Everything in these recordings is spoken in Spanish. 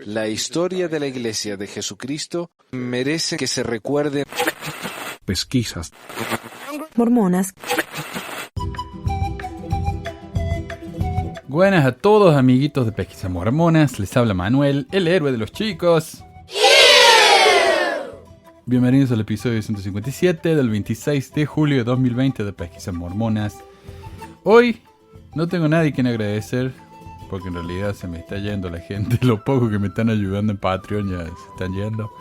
La historia de la Iglesia de Jesucristo merece que se recuerde. Pesquisas. Mormonas. Buenas a todos, amiguitos de Pesquisas Mormonas. Les habla Manuel, el héroe de los chicos. Bienvenidos al episodio 157 del 26 de julio de 2020 de Pesquisas Mormonas. Hoy no tengo a nadie quien agradecer, porque en realidad se me está yendo la gente. Lo poco que me están ayudando en Patreon ya se están yendo.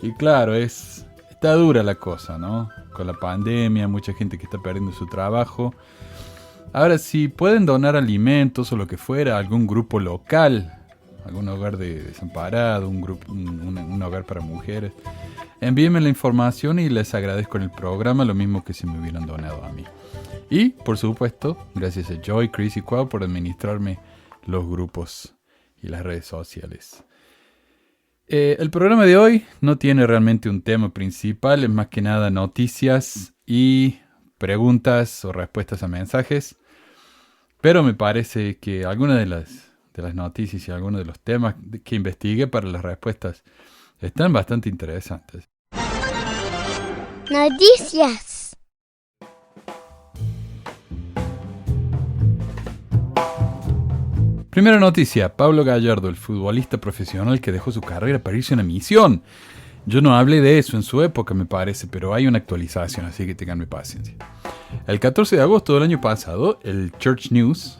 Y claro, está dura la cosa, ¿no? Con la pandemia, mucha gente que está perdiendo su trabajo. Ahora, si pueden donar alimentos o lo que fuera a algún grupo local, algún hogar de desamparado, un hogar para mujeres, envíenme la información y les agradezco en el programa lo mismo que si me hubieran donado a mí. Y, por supuesto, gracias a Joy, Chris y Cuau por administrarme los grupos y las redes sociales. El programa de hoy no tiene realmente un tema principal, es más que nada noticias y preguntas o respuestas a mensajes. Pero me parece que algunas de las noticias y algunos de los temas que investigué para las respuestas están bastante interesantes. Noticias. Primera noticia, Pablo Gallardo, el futbolista profesional que dejó su carrera para irse a una misión. Yo no hablé de eso en su época, me parece, pero hay una actualización, así que tenganme paciencia. El 14 de agosto del año pasado, el Church News,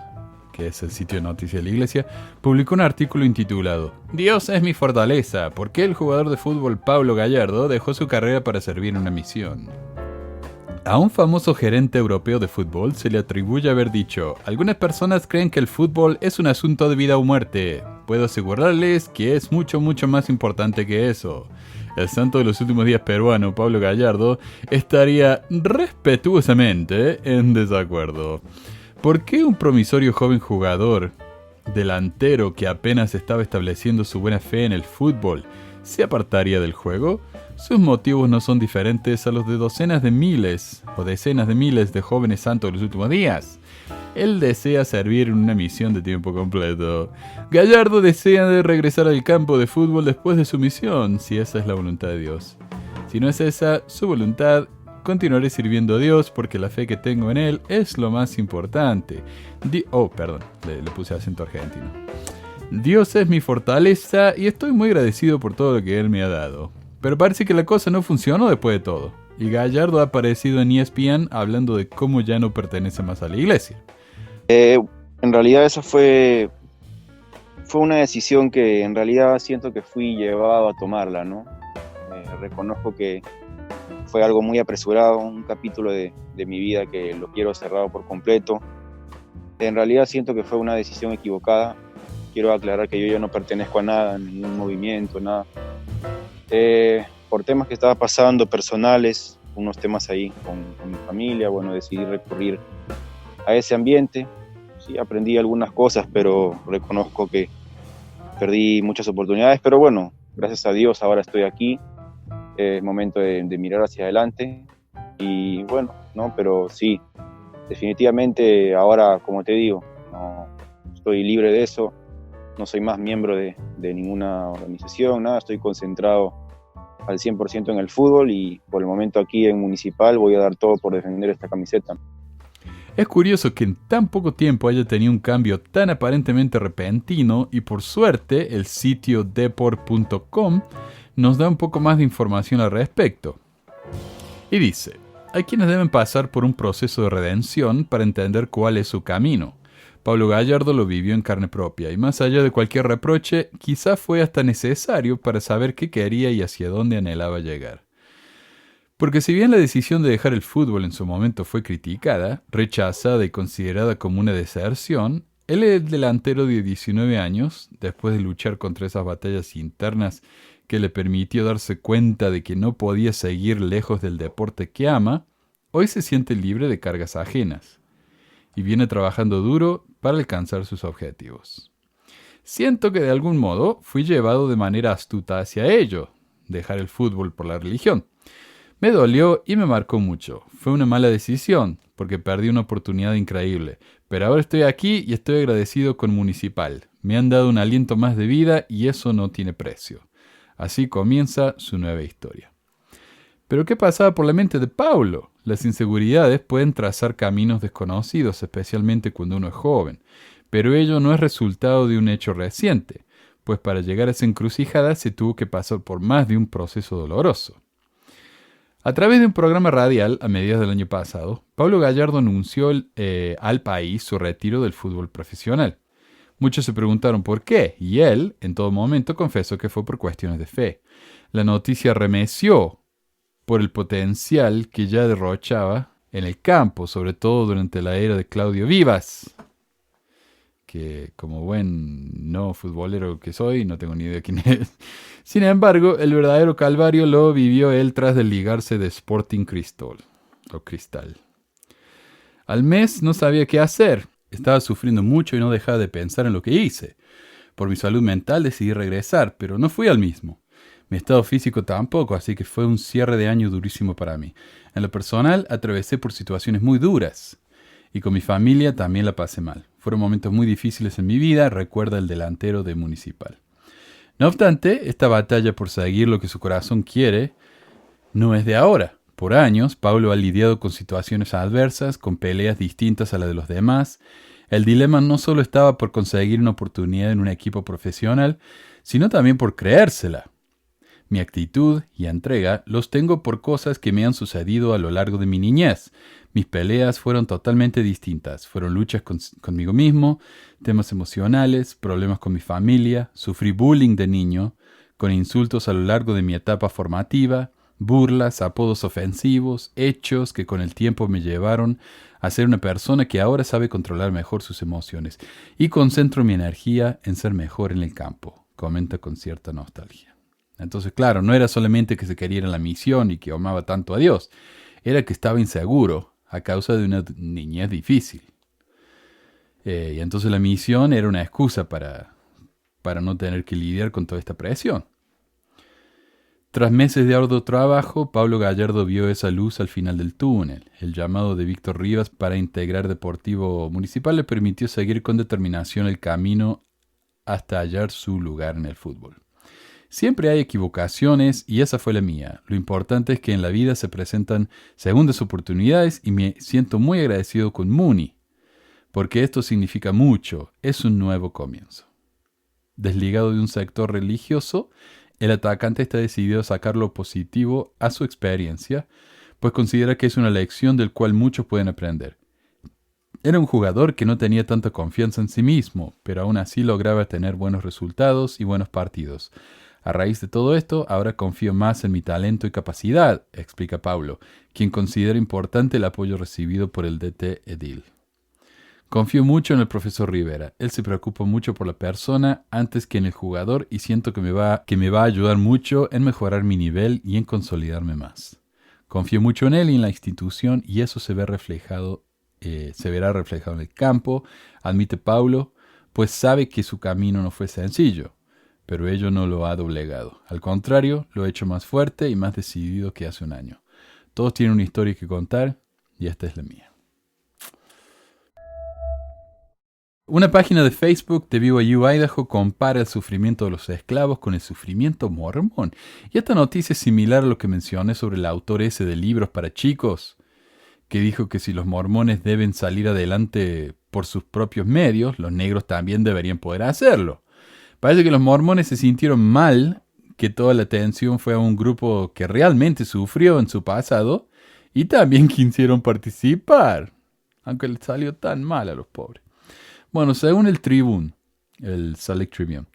que es el sitio de noticias de la iglesia, publicó un artículo intitulado "Dios es mi fortaleza, ¿por qué el jugador de fútbol Pablo Gallardo dejó su carrera para servir en una misión?". A un famoso gerente europeo de fútbol se le atribuye haber dicho: "Algunas personas creen que el fútbol es un asunto de vida o muerte. Puedo asegurarles que es mucho más importante que eso". El santo de los últimos días peruano, Pablo Gallardo, estaría respetuosamente en desacuerdo. ¿Por qué un promisorio joven jugador, delantero que apenas estaba estableciendo su buena fe en el fútbol, se apartaría del juego? Sus motivos no son diferentes a los de docenas de miles o decenas de miles de jóvenes santos de los últimos días. Él desea servir en una misión de tiempo completo. Gallardo desea regresar al campo de fútbol después de su misión, si esa es la voluntad de Dios. Si no es esa su voluntad, continuaré sirviendo a Dios porque la fe que tengo en Él es lo más importante. Le puse acento argentino. Dios es mi fortaleza y estoy muy agradecido por todo lo que Él me ha dado. Pero parece que la cosa no funcionó después de todo. Y Gallardo ha aparecido en ESPN hablando de cómo ya no pertenece más a la iglesia. En realidad esa fue una decisión que en realidad siento que fui llevado a tomarla, ¿no? Reconozco que fue algo muy apresurado, un capítulo de mi vida que lo quiero cerrado por completo. En realidad siento que fue una decisión equivocada. Quiero aclarar que yo ya no pertenezco a nada, a ningún movimiento, nada. Por temas que estaba pasando, personales, unos temas ahí con mi familia, bueno, decidí recurrir a ese ambiente. Sí, aprendí algunas cosas, pero reconozco que perdí muchas oportunidades, pero bueno, gracias a Dios ahora estoy aquí. Es momento de mirar hacia adelante y bueno, ¿no? Pero sí, definitivamente ahora, como te digo, no estoy libre de eso. No soy más miembro de ninguna organización, nada, estoy concentrado al 100% en el fútbol y por el momento aquí en Municipal voy a dar todo por defender esta camiseta. Es curioso que en tan poco tiempo haya tenido un cambio tan aparentemente repentino y por suerte el sitio deport.com nos da un poco más de información al respecto. Y dice: hay quienes deben pasar por un proceso de redención para entender cuál es su camino. Pablo Gallardo lo vivió en carne propia y más allá de cualquier reproche, quizá fue hasta necesario para saber qué quería y hacia dónde anhelaba llegar. Porque si bien la decisión de dejar el fútbol en su momento fue criticada, rechazada y considerada como una deserción, él, el delantero de 19 años, después de luchar contra esas batallas internas que le permitió darse cuenta de que no podía seguir lejos del deporte que ama, hoy se siente libre de cargas ajenas y viene trabajando duro para alcanzar sus objetivos. Siento que de algún modo fui llevado de manera astuta hacia ello, dejar el fútbol por la religión. Me dolió y me marcó mucho. Fue una mala decisión, porque perdí una oportunidad increíble, Pero ahora estoy aquí y estoy agradecido con Municipal. Me han dado un aliento más de vida y eso no tiene precio. Así comienza su nueva historia. Pero ¿qué pasaba por la mente de Paulo? Las inseguridades pueden trazar caminos desconocidos, especialmente cuando uno es joven. Pero ello no es resultado de un hecho reciente, pues para llegar a esa encrucijada se tuvo que pasar por más de un proceso doloroso. A través de un programa radial a mediados del año pasado, Pablo Gallardo anunció al país su retiro del fútbol profesional. Muchos se preguntaron por qué, y él, en todo momento, confesó que fue por cuestiones de fe. La noticia remeció por el potencial que ya derrochaba en el campo, sobre todo durante la era de Claudio Vivas, que como buen no futbolero que soy, no tengo ni idea quién es. Sin embargo, el verdadero calvario lo vivió él tras desligarse de Sporting Cristal. Al mes no sabía qué hacer. Estaba sufriendo mucho y no dejaba de pensar en lo que hice. Por mi salud mental decidí regresar, pero no fui al mismo. Mi estado físico tampoco, así que fue un cierre de año durísimo para mí. En lo personal, atravesé por situaciones muy duras. Y con mi familia también la pasé mal. Fueron momentos muy difíciles en mi vida, recuerda el delantero de Municipal. No obstante, esta batalla por seguir lo que su corazón quiere no es de ahora. Por años, Pablo ha lidiado con situaciones adversas, con peleas distintas a las de los demás. El dilema no solo estaba por conseguir una oportunidad en un equipo profesional, sino también por creérsela. Mi actitud y entrega los tengo por cosas que me han sucedido a lo largo de mi niñez. Mis peleas fueron totalmente distintas. Fueron luchas conmigo mismo, temas emocionales, problemas con mi familia, sufrí bullying de niño, con insultos a lo largo de mi etapa formativa, burlas, apodos ofensivos, hechos que con el tiempo me llevaron a ser una persona que ahora sabe controlar mejor sus emociones y concentro mi energía en ser mejor en el campo, comenta con cierta nostalgia. Entonces, claro, no era solamente que se quería ir a la misión y que amaba tanto a Dios, era que estaba inseguro a causa de una niñez difícil. Y entonces la misión era una excusa para no tener que lidiar con toda esta presión. Tras meses de arduo trabajo, Pablo Gallardo vio esa luz al final del túnel. El llamado de Víctor Rivas para integrar Deportivo Municipal le permitió seguir con determinación el camino hasta hallar su lugar en el fútbol. Siempre hay equivocaciones y esa fue la mía. Lo importante es que en la vida se presentan segundas oportunidades y me siento muy agradecido con Muni, porque esto significa mucho, es un nuevo comienzo. Desligado de un sector religioso, el atacante está decidido a sacar lo positivo a su experiencia, pues considera que es una lección del cual muchos pueden aprender. Era un jugador que no tenía tanta confianza en sí mismo, pero aún así lograba tener buenos resultados y buenos partidos. A raíz de todo esto, ahora confío más en mi talento y capacidad, explica Pablo, quien considera importante el apoyo recibido por el DT Edil. Confío mucho en el profesor Rivera. Él se preocupa mucho por la persona antes que en el jugador y siento que me va a ayudar mucho en mejorar mi nivel y en consolidarme más. Confío mucho en él y en la institución y eso se verá reflejado en el campo, admite Paulo, pues sabe que su camino no fue sencillo. Pero ello no lo ha doblegado. Al contrario, lo ha hecho más fuerte y más decidido que hace un año. Todos tienen una historia que contar y esta es la mía. Una página de Facebook de BYU Idaho compara el sufrimiento de los esclavos con el sufrimiento mormón. Y esta noticia es similar a lo que mencioné sobre el autor ese de libros para chicos, que dijo que si los mormones deben salir adelante por sus propios medios, los negros también deberían poder hacerlo. Parece que los mormones se sintieron mal que toda la atención fue a un grupo que realmente sufrió en su pasado y también quisieron participar, aunque les salió tan mal a los pobres. Bueno, según el Tribune, el Salt Lake Tribune,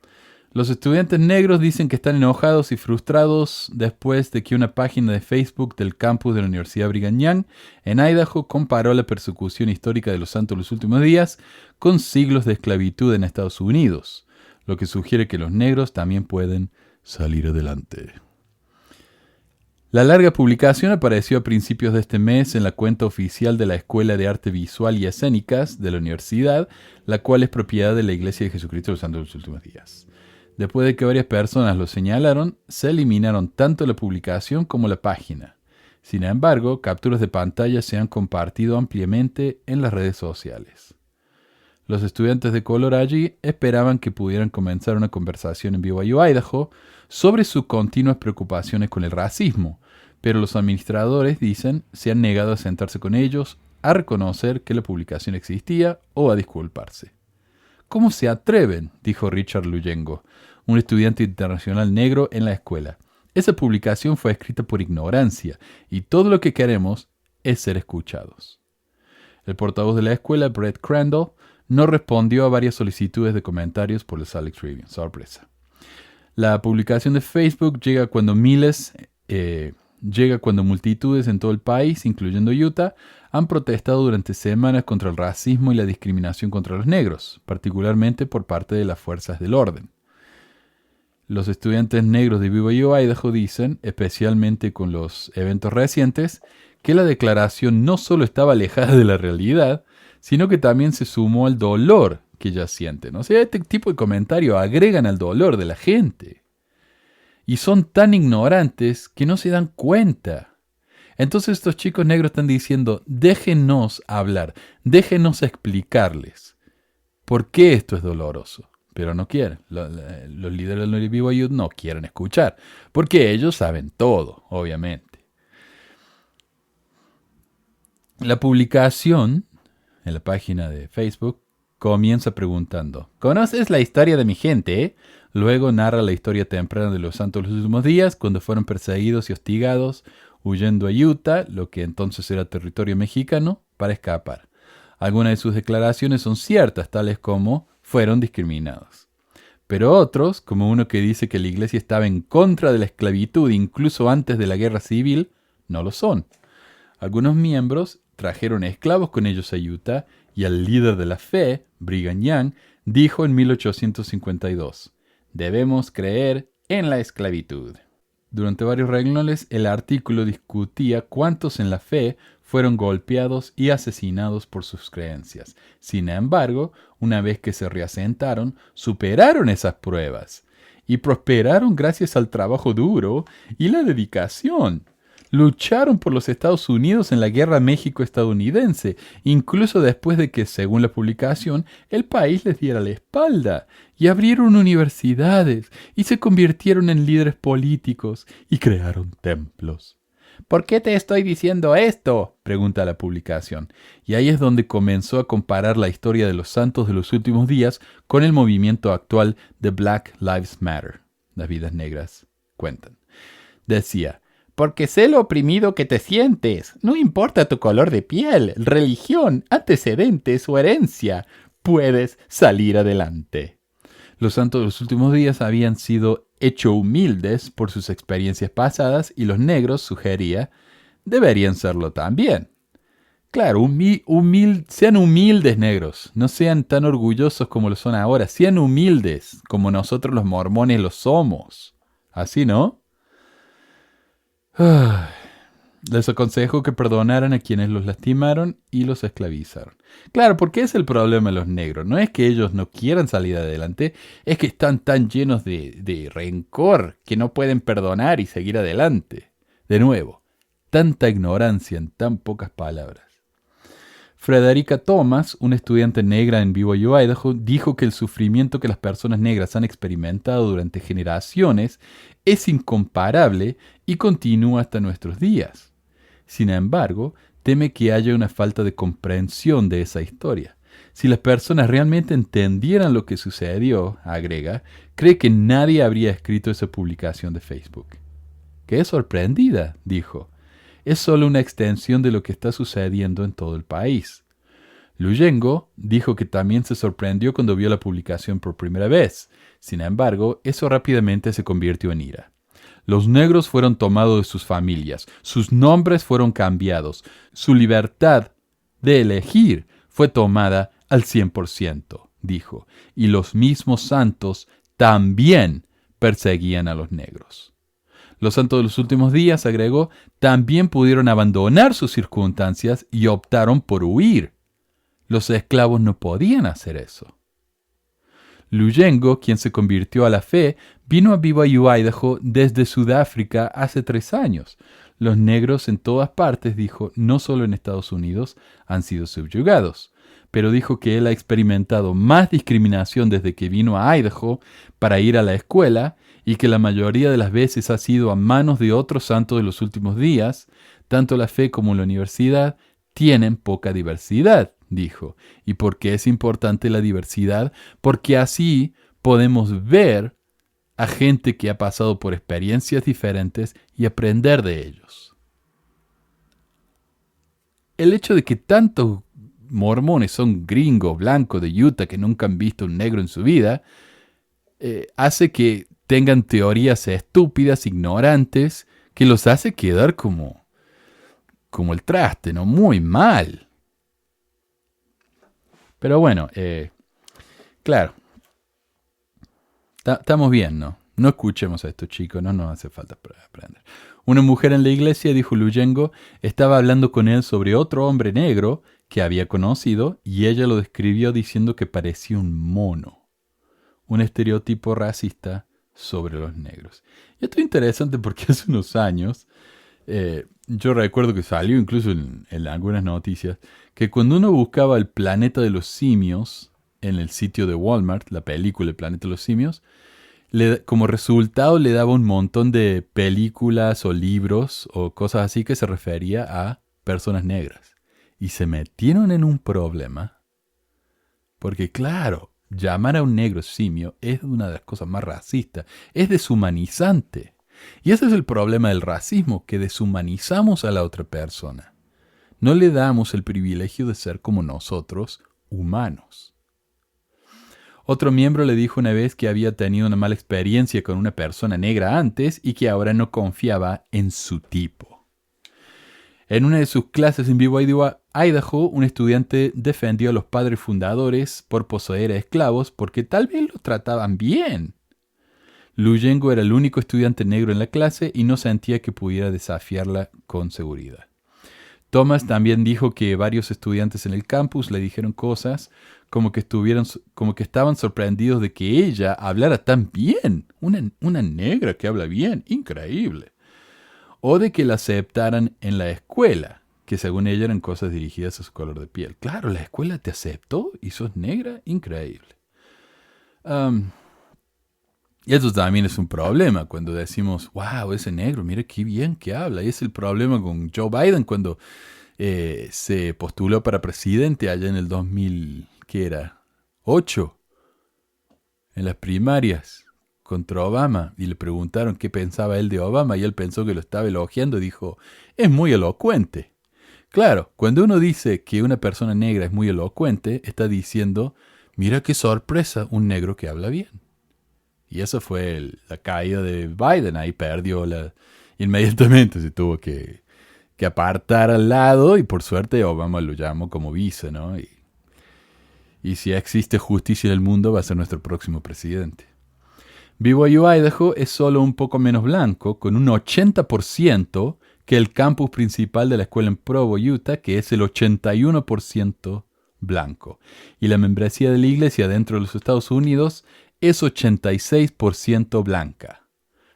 los estudiantes negros dicen que están enojados y frustrados después de que una página de Facebook del campus de la Universidad Brigham Young en Idaho comparó la persecución histórica de los santos de los últimos días con siglos de esclavitud en Estados Unidos, lo que sugiere que los negros también pueden salir adelante. La larga publicación apareció a principios de este mes en la cuenta oficial de la Escuela de Arte Visual y Escénicas de la universidad, la cual es propiedad de la Iglesia de Jesucristo de los Santos de los Últimos Días. Después de que varias personas lo señalaron, se eliminaron tanto la publicación como la página. Sin embargo, capturas de pantalla se han compartido ampliamente en las redes sociales. Los estudiantes de color allí esperaban que pudieran comenzar una conversación en BYU, Idaho, sobre sus continuas preocupaciones con el racismo, pero los administradores, dicen, se han negado a sentarse con ellos, a reconocer que la publicación existía o a disculparse. ¿Cómo se atreven?, dijo Richard Luyengo, un estudiante internacional negro en la escuela. Esa publicación fue escrita por ignorancia y todo lo que queremos es ser escuchados. El portavoz de la escuela, Brett Crandall, no respondió a varias solicitudes de comentarios por el Salt Lake Tribune. Sorpresa. La publicación de Facebook llega cuando multitudes en todo el país, incluyendo Utah, han protestado durante semanas contra el racismo y la discriminación contra los negros, particularmente por parte de las fuerzas del orden. Los estudiantes negros de BYU, Idaho, dicen, especialmente con los eventos recientes, que la declaración no solo estaba alejada de la realidad, sino que también se sumó al dolor que ya sienten. O sea, este tipo de comentarios agregan al dolor de la gente. Y son tan ignorantes que no se dan cuenta. Entonces estos chicos negros están diciendo, déjenos hablar, déjenos explicarles por qué esto es doloroso. Pero no quieren. Los líderes de BYU no quieren escuchar, porque ellos saben todo, obviamente. La publicación en la página de Facebook comienza preguntando, ¿conoces la historia de mi gente? Luego narra la historia temprana de los santos de los últimos días, cuando fueron perseguidos y hostigados, huyendo a Utah, lo que entonces era territorio mexicano, para escapar. Algunas de sus declaraciones son ciertas, tales como fueron discriminados. Pero otros, como uno que dice que la iglesia estaba en contra de la esclavitud incluso antes de la guerra civil, no lo son. Algunos miembros trajeron esclavos con ellos a Utah y el líder de la fe, Brigham Young, dijo en 1852, debemos creer en la esclavitud. Durante varios renglones, el artículo discutía cuántos en la fe fueron golpeados y asesinados por sus creencias. Sin embargo, una vez que se reasentaron, superaron esas pruebas y prosperaron gracias al trabajo duro y la dedicación. Lucharon por los Estados Unidos en la Guerra México-estadounidense, incluso después de que, según la publicación, el país les diera la espalda, y abrieron universidades, y se convirtieron en líderes políticos, y crearon templos. ¿Por qué te estoy diciendo esto?, pregunta la publicación, y ahí es donde comenzó a comparar la historia de los santos de los últimos días con el movimiento actual de Black Lives Matter. Las vidas negras cuentan. Decía, porque sé lo oprimido que te sientes. No importa tu color de piel, religión, antecedentes o herencia. Puedes salir adelante. Los santos de los últimos días habían sido hechos humildes por sus experiencias pasadas y los negros, sugería, deberían serlo también. Claro, sean humildes negros. No sean tan orgullosos como lo son ahora. Sean humildes como nosotros los mormones lo somos. Así, ¿no? Les aconsejo que perdonaran a quienes los lastimaron y los esclavizaron. Claro, porque es el problema de los negros. No es que ellos no quieran salir adelante, es que están tan llenos de rencor que no pueden perdonar y seguir adelante. De nuevo, tanta ignorancia en tan pocas palabras. Frederica Thomas, una estudiante negra en BYU, Idaho, dijo que el sufrimiento que las personas negras han experimentado durante generaciones es incomparable y continúa hasta nuestros días. Sin embargo, teme que haya una falta de comprensión de esa historia. Si las personas realmente entendieran lo que sucedió, agrega, cree que nadie habría escrito esa publicación de Facebook. Quedé sorprendida, dijo. Es solo una extensión de lo que está sucediendo en todo el país. Luyengo dijo que también se sorprendió cuando vio la publicación por primera vez. Sin embargo, eso rápidamente se convirtió en ira. Los negros fueron tomados de sus familias, sus nombres fueron cambiados, su libertad de elegir fue tomada al 100%, dijo, y los mismos santos también perseguían a los negros. Los santos de los últimos días, agregó, también pudieron abandonar sus circunstancias y optaron por huir. Los esclavos no podían hacer eso. Luyengo, quien se convirtió a la fe, vino a BYU, Idaho desde Sudáfrica hace 3 años. Los negros en todas partes, dijo, no solo en Estados Unidos, han sido subyugados. pero dijo que él ha experimentado más discriminación desde que vino a Idaho para ir a la escuela y que la mayoría de las veces ha sido a manos de otros santos de los últimos días. Tanto la fe como la universidad tienen poca diversidad, dijo. ¿Y por qué es importante la diversidad? Porque así podemos ver a gente que ha pasado por experiencias diferentes y aprender de ellos. El hecho de que tantos mormones son gringos blancos de Utah que nunca han visto un negro en su vida, hace que tengan teorías estúpidas, ignorantes, que los hace quedar como el traste, ¿no? Muy mal. Pero bueno, claro. Estamos bien, ¿no? No escuchemos a estos chicos, no nos hace falta aprender. Una mujer en la iglesia, dijo Luyengo, estaba hablando con él sobre otro hombre negro que había conocido y ella lo describió diciendo que parecía un mono. Un estereotipo racista sobre los negros. Y esto es interesante porque hace unos años, yo recuerdo que salió incluso en algunas noticias, que cuando uno buscaba el planeta de los simios en el sitio de Walmart, la película El planeta de los simios, como resultado le daba un montón de películas o libros o cosas así que se refería a personas negras. Y se metieron en un problema, porque claro, llamar a un negro simio es una de las cosas más racistas, es deshumanizante. Y ese es el problema del racismo, que deshumanizamos a la otra persona. No le damos el privilegio de ser como nosotros, humanos. Otro miembro le dijo una vez que había tenido una mala experiencia con una persona negra antes y que ahora no confiaba en su tipo. En una de sus clases en Idaho, un estudiante defendió a los padres fundadores por poseer a esclavos porque tal vez los trataban bien. Luyengo era el único estudiante negro en la clase y no sentía que pudiera desafiarla con seguridad. Thomas también dijo que varios estudiantes en el campus le dijeron cosas como que estaban sorprendidos de que ella hablara tan bien. Una negra que habla bien, increíble. O de que la aceptaran en la escuela, que según ella eran cosas dirigidas a su color de piel. Claro, la escuela te aceptó y sos negra, increíble. Y eso también es un problema cuando decimos, wow, ese negro, mira qué bien que habla. Y es el problema con Joe Biden cuando se postuló para presidente allá en el 2000, ¿qué era? 8, en las primarias contra Obama. Y le preguntaron qué pensaba él de Obama y él pensó que lo estaba elogiando y dijo, es muy elocuente. Claro, cuando uno dice que una persona negra es muy elocuente, está diciendo, mira qué sorpresa, un negro que habla bien. Y eso fue la caída de Biden. Ahí perdió inmediatamente. Se tuvo que apartar al lado y por suerte Obama lo llamó como vice, ¿no? Y si existe justicia en el mundo va a ser nuestro próximo presidente. BYU Idaho es solo un poco menos blanco, con un 80% que el campus principal de la escuela en Provo, Utah, que es el 81% blanco. Y la membresía de la iglesia dentro de los Estados Unidos es 86% blanca,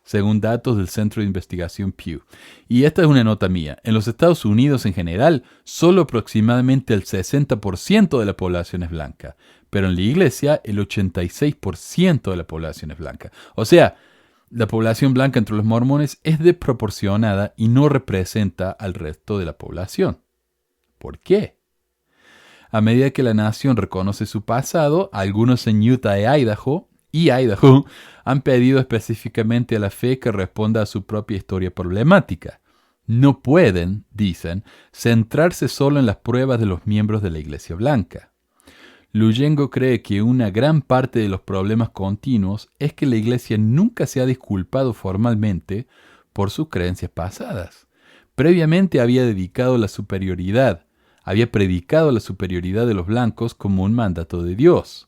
según datos del Centro de Investigación Pew. Y esta es una nota mía. En los Estados Unidos en general, solo aproximadamente el 60% de la población es blanca, pero en la iglesia el 86% de la población es blanca. O sea, la población blanca entre los mormones es desproporcionada y no representa al resto de la población. ¿Por qué? A medida que la nación reconoce su pasado, algunos en Utah e Idaho han pedido específicamente a la fe que responda a su propia historia problemática. No pueden, dicen, centrarse solo en las pruebas de los miembros de la Iglesia Blanca. Luyengo cree que una gran parte de los problemas continuos es que la Iglesia nunca se ha disculpado formalmente por sus creencias pasadas. Previamente había predicado la superioridad de los blancos como un mandato de Dios.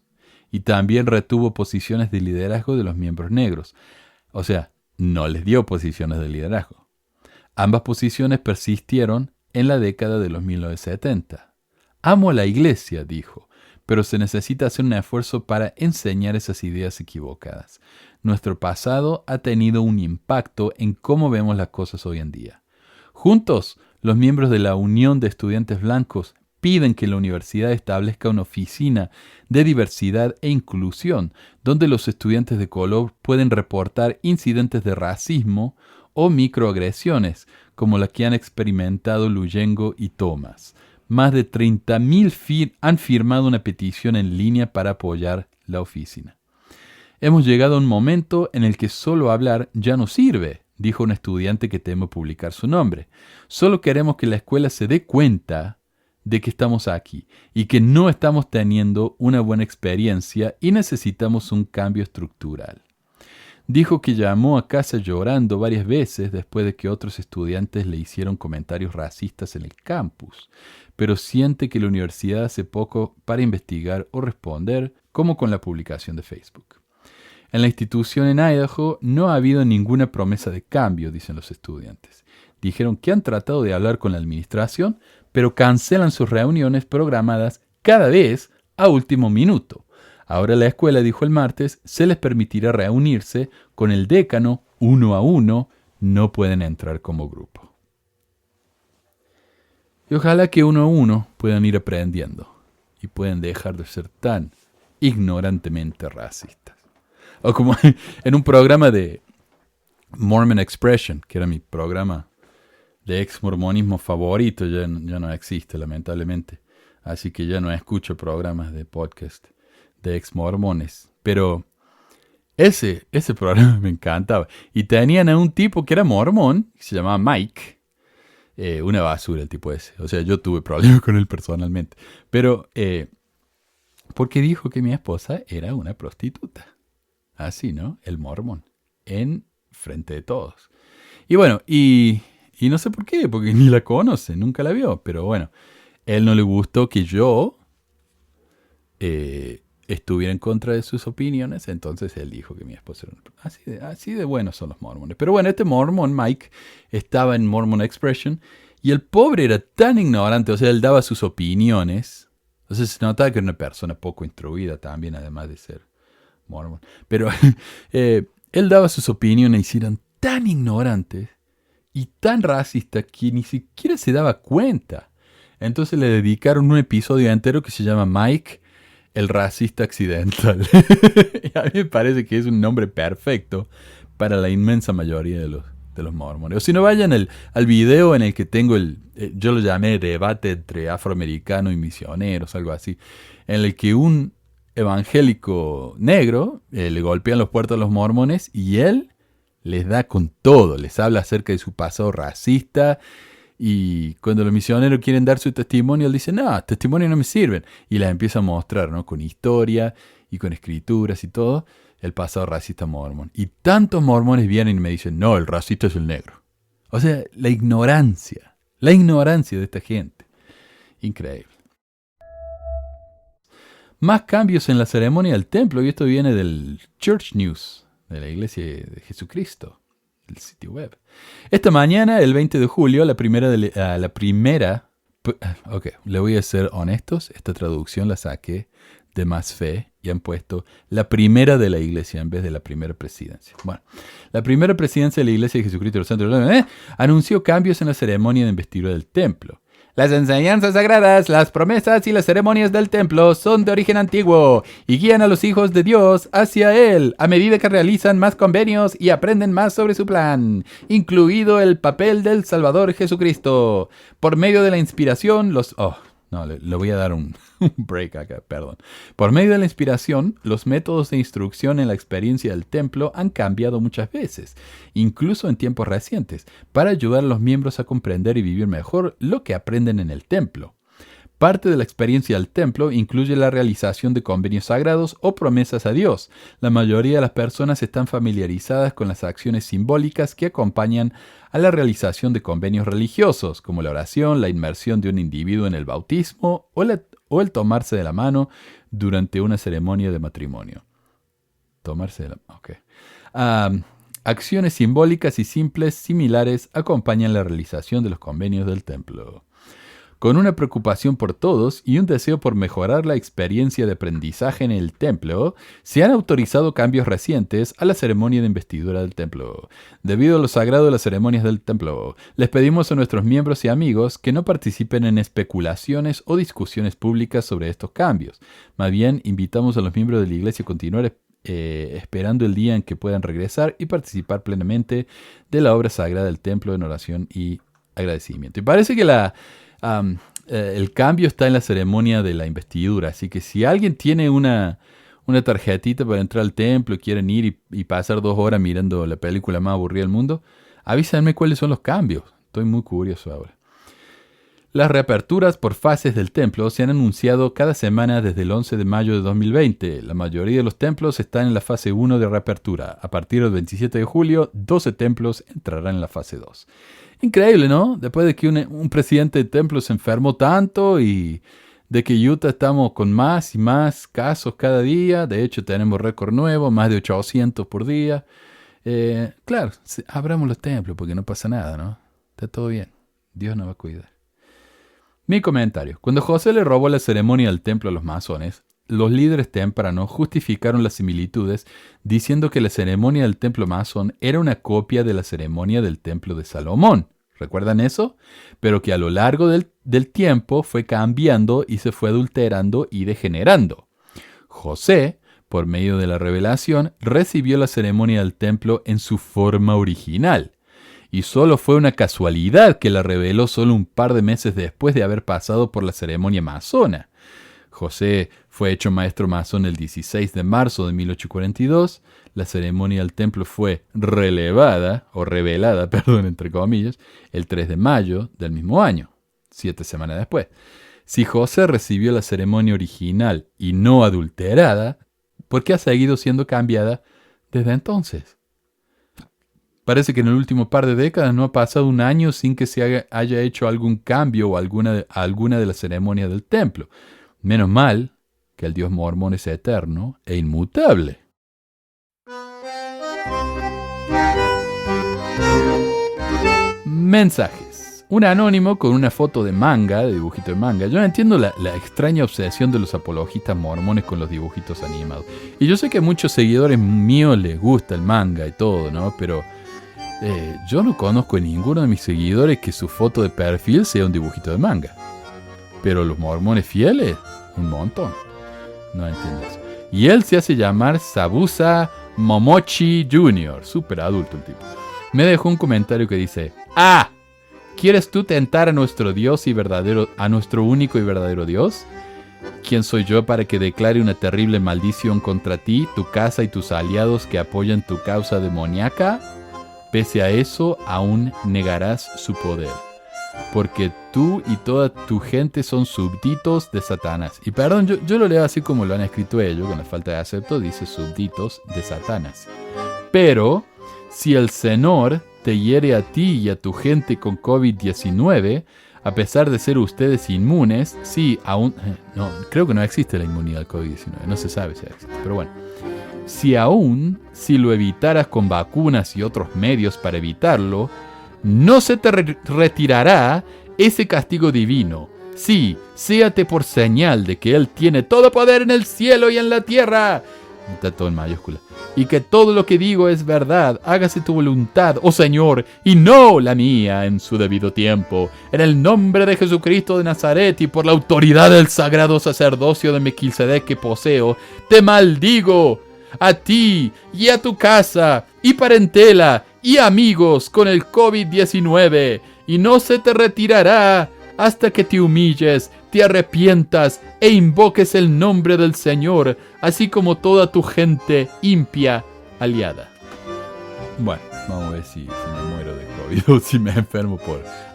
Y también retuvo posiciones de liderazgo de los miembros negros. O sea, no les dio posiciones de liderazgo. Ambas posiciones persistieron en la década de los 1970. Amo a la iglesia, dijo, pero se necesita hacer un esfuerzo para enseñar esas ideas equivocadas. Nuestro pasado ha tenido un impacto en cómo vemos las cosas hoy en día. Juntos, los miembros de la Unión de Estudiantes Blancos piden que la universidad establezca una oficina de diversidad e inclusión, donde los estudiantes de color pueden reportar incidentes de racismo o microagresiones, como la que han experimentado Luyengo y Thomas. Más de 30.000 han firmado una petición en línea para apoyar la oficina. Hemos llegado a un momento en el que solo hablar ya no sirve, dijo un estudiante que teme publicar su nombre. Solo queremos que la escuela se dé cuenta de que estamos aquí y que no estamos teniendo una buena experiencia y necesitamos un cambio estructural. Dijo que llamó a casa llorando varias veces después de que otros estudiantes le hicieron comentarios racistas en el campus, pero siente que la universidad hace poco para investigar o responder, como con la publicación de Facebook. En la institución en Idaho no ha habido ninguna promesa de cambio, dicen los estudiantes. Dijeron que han tratado de hablar con la administración, pero cancelan sus reuniones programadas cada vez a último minuto. Ahora la escuela, dijo el martes, se les permitirá reunirse con el decano uno a uno, no pueden entrar como grupo. Y ojalá que uno a uno puedan ir aprendiendo y puedan dejar de ser tan ignorantemente racistas. O como en un programa de Mormon Expression, que era mi programa de ex-mormonismo favorito, ya no existe, lamentablemente. Así que ya no escucho programas de podcast de ex-mormones. Pero ese programa me encantaba. Y tenían a un tipo que era mormón, que se llamaba Mike. Una basura el tipo ese. O sea, yo tuve problemas con él personalmente. Pero, porque dijo que mi esposa era una prostituta. Así, ¿no? El mormón. En frente de todos. Y bueno, y no sé por qué, porque ni la conoce, nunca la vio. Pero bueno, él no le gustó que yo estuviera en contra de sus opiniones. Entonces él dijo que mi esposa era una... Así de buenos son los mormones. Pero bueno, este mormón, Mike, estaba en Mormon Expression. Y el pobre era tan ignorante. O sea, él daba sus opiniones. Entonces se notaba que era una persona poco instruida también, además de ser mormón. Pero él daba sus opiniones y eran tan ignorantes y tan racistas que ni siquiera se daba cuenta. Entonces le dedicaron un episodio entero que se llama Mike, el racista accidental. Y a mí me parece que es un nombre perfecto para la inmensa mayoría de los mormones. O si no, vayan al video en el que tengo yo lo llamé debate entre afroamericanos y misioneros, algo así, en el que un evangélico negro le golpean los puertos a los mormones y él les da con todo, les habla acerca de su pasado racista, y cuando los misioneros quieren dar su testimonio, él dice, no, testimonios no me sirven, y les empieza a mostrar, ¿no? Con historia y con escrituras y todo, el pasado racista mormón. Y tantos mormones vienen y me dicen, no, el racista es el negro. O sea, la ignorancia de esta gente. Increíble. Más cambios en la ceremonia del templo, y esto viene del Church News, de la Iglesia de Jesucristo, el sitio web. Esta mañana, el 20 de julio, le voy a ser honestos, esta traducción la saqué de Más Fe y han puesto la primera de la Iglesia en vez de la primera presidencia. Bueno, la primera presidencia de la Iglesia de Jesucristo de los Santos anunció cambios en la ceremonia de investidura del templo. Las enseñanzas sagradas, las promesas y las ceremonias del templo son de origen antiguo y guían a los hijos de Dios hacia Él a medida que realizan más convenios y aprenden más sobre su plan, incluido el papel del Salvador Jesucristo. Por medio de la inspiración, le voy a dar un break acá, perdón. Por medio de la inspiración, los métodos de instrucción en la experiencia del templo han cambiado muchas veces, incluso en tiempos recientes, para ayudar a los miembros a comprender y vivir mejor lo que aprenden en el templo. Parte de la experiencia del templo incluye la realización de convenios sagrados o promesas a Dios. La mayoría de las personas están familiarizadas con las acciones simbólicas que acompañan a la realización de convenios religiosos, como la oración, la inmersión de un individuo en el bautismo o el tomarse de la mano durante una ceremonia de matrimonio. Acciones simbólicas y simples similares acompañan la realización de los convenios del templo. Con una preocupación por todos y un deseo por mejorar la experiencia de aprendizaje en el templo, se han autorizado cambios recientes a la ceremonia de investidura del templo. Debido a lo sagrado de las ceremonias del templo, les pedimos a nuestros miembros y amigos que no participen en especulaciones o discusiones públicas sobre estos cambios. Más bien, invitamos a los miembros de la iglesia a continuar esperando el día en que puedan regresar y participar plenamente de la obra sagrada del templo en oración y agradecimiento. Y parece que el cambio está en la ceremonia de la investidura, así que si alguien tiene una tarjetita para entrar al templo y quieren ir y pasar 2 horas mirando la película más aburrida del mundo, avísenme cuáles son los cambios. Estoy muy curioso ahora. Las reaperturas por fases del templo se han anunciado cada semana desde el 11 de mayo de 2020. La mayoría de los templos están en la fase 1 de reapertura. A partir del 27 de julio, 12 templos entrarán en la fase 2. Increíble, ¿no? Después de que un presidente de templo se enfermó tanto y de que Utah estamos con más y más casos cada día. De hecho, tenemos récord nuevo, más de 800 por día. Claro, abramos los templos porque no pasa nada, ¿no? Está todo bien. Dios nos va a cuidar. Mi comentario. Cuando José le robó la ceremonia del templo a los masones, los líderes tempranos justificaron las similitudes diciendo que la ceremonia del templo masón era una copia de la ceremonia del templo de Salomón. ¿Recuerdan eso? Pero que a lo largo del tiempo fue cambiando y se fue adulterando y degenerando. José, por medio de la revelación, recibió la ceremonia del templo en su forma original. Y solo fue una casualidad que la reveló solo un par de meses después de haber pasado por la ceremonia masona. José fue hecho maestro masón el 16 de marzo de 1842. La ceremonia del templo fue revelada, entre comillas, el 3 de mayo del mismo año, 7 semanas después. Si José recibió la ceremonia original y no adulterada, ¿por qué ha seguido siendo cambiada desde entonces? Parece que en el último par de décadas no ha pasado un año sin que se haya hecho algún cambio o alguna de las ceremonias del templo. Menos mal que el Dios mormón es eterno e inmutable. Mensajes. Un anónimo con una foto de manga, de dibujito de manga. Yo no entiendo la extraña obsesión de los apologistas mormones con los dibujitos animados. Y yo sé que a muchos seguidores míos les gusta el manga y todo, ¿no? Pero yo no conozco a ninguno de mis seguidores que su foto de perfil sea un dibujito de manga. Pero los mormones fieles, un montón. No entiendo eso. Y él se hace llamar Sabusa Momochi Jr., súper adulto el tipo. Me dejó un comentario que dice: ¿quieres tú tentar a nuestro Dios a nuestro único y verdadero Dios? ¿Quién soy yo para que declare una terrible maldición contra ti, tu casa y tus aliados que apoyan tu causa demoníaca? Pese a eso, aún negarás su poder, porque tú y toda tu gente son súbditos de Satanás. Y perdón, yo lo leo así como lo han escrito ellos, con la falta de acepto, dice súbditos de Satanás. Pero, si el Señor te hiere a ti y a tu gente con COVID-19, a pesar de ser ustedes inmunes, sí, aún... No, creo que no existe la inmunidad al COVID-19, no se sabe si existe, pero bueno. Si lo evitaras con vacunas y otros medios para evitarlo, no se te retirará ese castigo divino. Sí, séate por señal de que Él tiene todo poder en el cielo y en la tierra. Está todo en mayúscula. Y que todo lo que digo es verdad. Hágase tu voluntad, oh Señor, y no la mía en su debido tiempo. En el nombre de Jesucristo de Nazaret y por la autoridad del sagrado sacerdocio de Melquisedec que poseo, te maldigo a ti y a tu casa y parentela y amigos con el COVID-19, y no se te retirará hasta que te humilles, te arrepientas e invoques el nombre del Señor, así como toda tu gente impía aliada. Bueno, vamos a ver si me muero de COVID o si me enfermo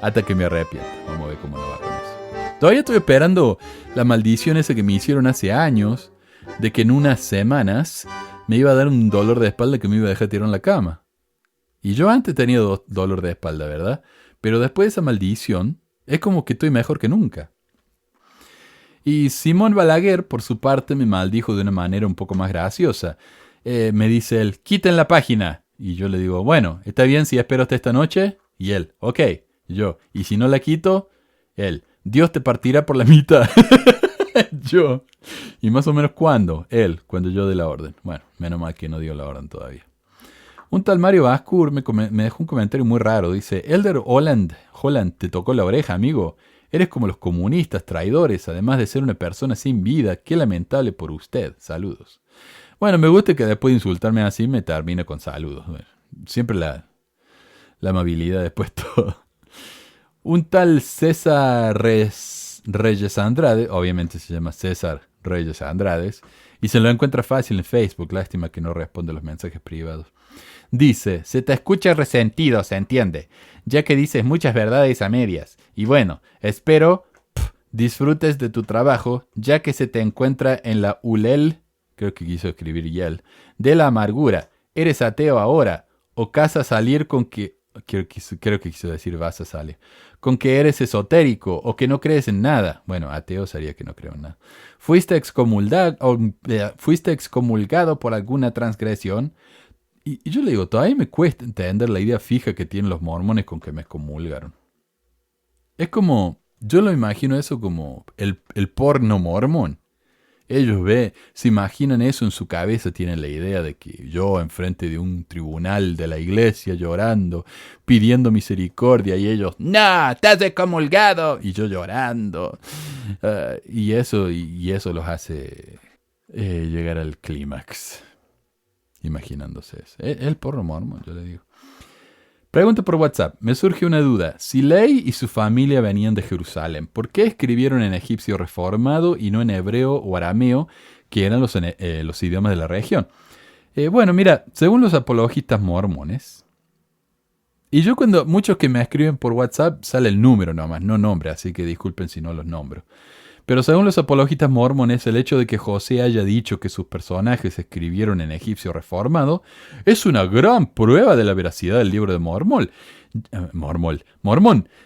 hasta que me arrepienta. Vamos a ver cómo nos va con eso. Todavía estoy esperando la maldición esa que me hicieron hace años, de que en unas semanas me iba a dar un dolor de espalda que me iba a dejar tirado en la cama. Y yo antes tenía dolor de espalda, ¿verdad? Pero después de esa maldición, es como que estoy mejor que nunca. Y Simón Balaguer, por su parte, me maldijo de una manera un poco más graciosa. Me dice él: quiten la página. Y yo le digo: bueno, ¿está bien si espero hasta esta noche? Y él: ok. Y yo: ¿y si no la quito? Él: Dios te partirá por la mitad. Yo. ¿Y más o menos cuándo? Él, cuando yo dé la orden. Bueno, menos mal que no dio la orden todavía. Un tal Mario Vascour me dejó un comentario muy raro. Dice, Elder Holland, te tocó la oreja, amigo. Eres como los comunistas, traidores, además de ser una persona sin vida. Qué lamentable por usted. Saludos. Bueno, me gusta que después de insultarme así me termine con saludos. Bueno, siempre la amabilidad después todo. Un tal César Reyes Andrade, obviamente se llama César Reyes Andrades, y se lo encuentra fácil en Facebook. Lástima que no responde los mensajes privados. Dice, se te escucha resentido, se entiende, ya que dices muchas verdades a medias. Y bueno, espero disfrutes de tu trabajo, ya que se te encuentra en la ULEL, creo que quiso escribir YEL, de la amargura. ¿Eres ateo ahora? ¿O vas a salir con que... Creo que quiso decir vas a salir. Con que eres esotérico o que no crees en nada. Bueno, ateo sería que no creo en nada. ¿Fuiste excomulgado por alguna transgresión? Y yo le digo, todavía me cuesta entender la idea fija que tienen los mormones con que me excomulgaron. Es como, yo lo imagino eso como el porno mormón. Ellos se imaginan eso en su cabeza, tienen la idea de que yo enfrente de un tribunal de la iglesia llorando, pidiendo misericordia, y ellos, ¡no, estás excomulgado! Y yo llorando. Y eso los hace llegar al clímax, imaginándose eso. El porno mormón, yo le digo. Pregunta por WhatsApp. Me surge una duda. Si Ley y su familia venían de Jerusalén, ¿por qué escribieron en egipcio reformado y no en hebreo o arameo, que eran los idiomas de la región? Bueno, mira, según los apologistas mormones, y yo cuando muchos que me escriben por WhatsApp sale el número nomás, no nombre, así que disculpen si no los nombro. Pero según los apologistas mormones, el hecho de que José haya dicho que sus personajes escribieron en egipcio reformado es una gran prueba de la veracidad del libro de Mormón,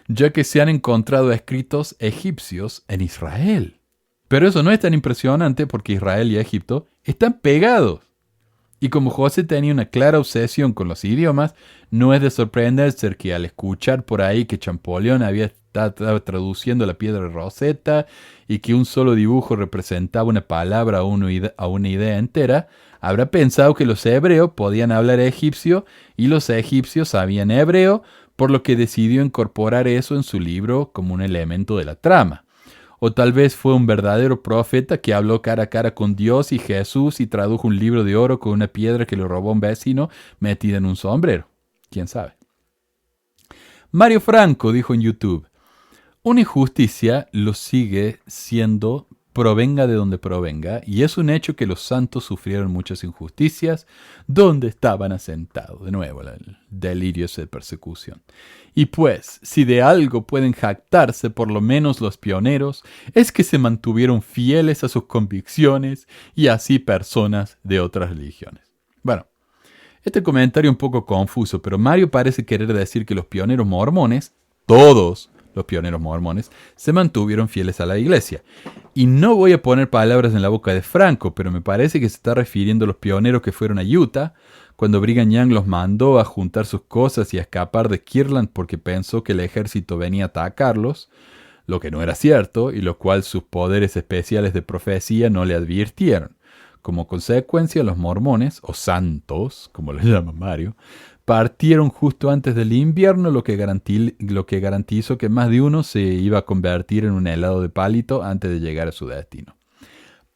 ya que se han encontrado escritos egipcios en Israel. Pero eso no es tan impresionante porque Israel y Egipto están pegados. Y como José tenía una clara obsesión con los idiomas, no es de sorprenderse que al escuchar por ahí que Champollion estaba traduciendo la piedra Rosetta y que un solo dibujo representaba una palabra o una idea entera, habrá pensado que los hebreos podían hablar egipcio y los egipcios sabían hebreo, por lo que decidió incorporar eso en su libro como un elemento de la trama. O tal vez fue un verdadero profeta que habló cara a cara con Dios y Jesús y tradujo un libro de oro con una piedra que le robó un vecino metida en un sombrero. ¿Quién sabe? Mario Franco dijo en YouTube, una injusticia lo sigue siendo, provenga de donde provenga, y es un hecho que los santos sufrieron muchas injusticias donde estaban asentados. De nuevo, el delirio de persecución. Y pues, si de algo pueden jactarse por lo menos los pioneros, es que se mantuvieron fieles a sus convicciones y así personas de otras religiones. Bueno, este comentario un poco confuso, pero Mario parece querer decir que los pioneros mormones, todos los pioneros mormones, se mantuvieron fieles a la iglesia. Y no voy a poner palabras en la boca de Franco, pero me parece que se está refiriendo a los pioneros que fueron a Utah, cuando Brigham Young los mandó a juntar sus cosas y a escapar de Kirtland porque pensó que el ejército venía a atacarlos, lo que no era cierto, y lo cual sus poderes especiales de profecía no le advirtieron. Como consecuencia, los mormones, o santos, como lo llama Mario, partieron justo antes del invierno, lo que garantizó que más de uno se iba a convertir en un helado de palito antes de llegar a su destino.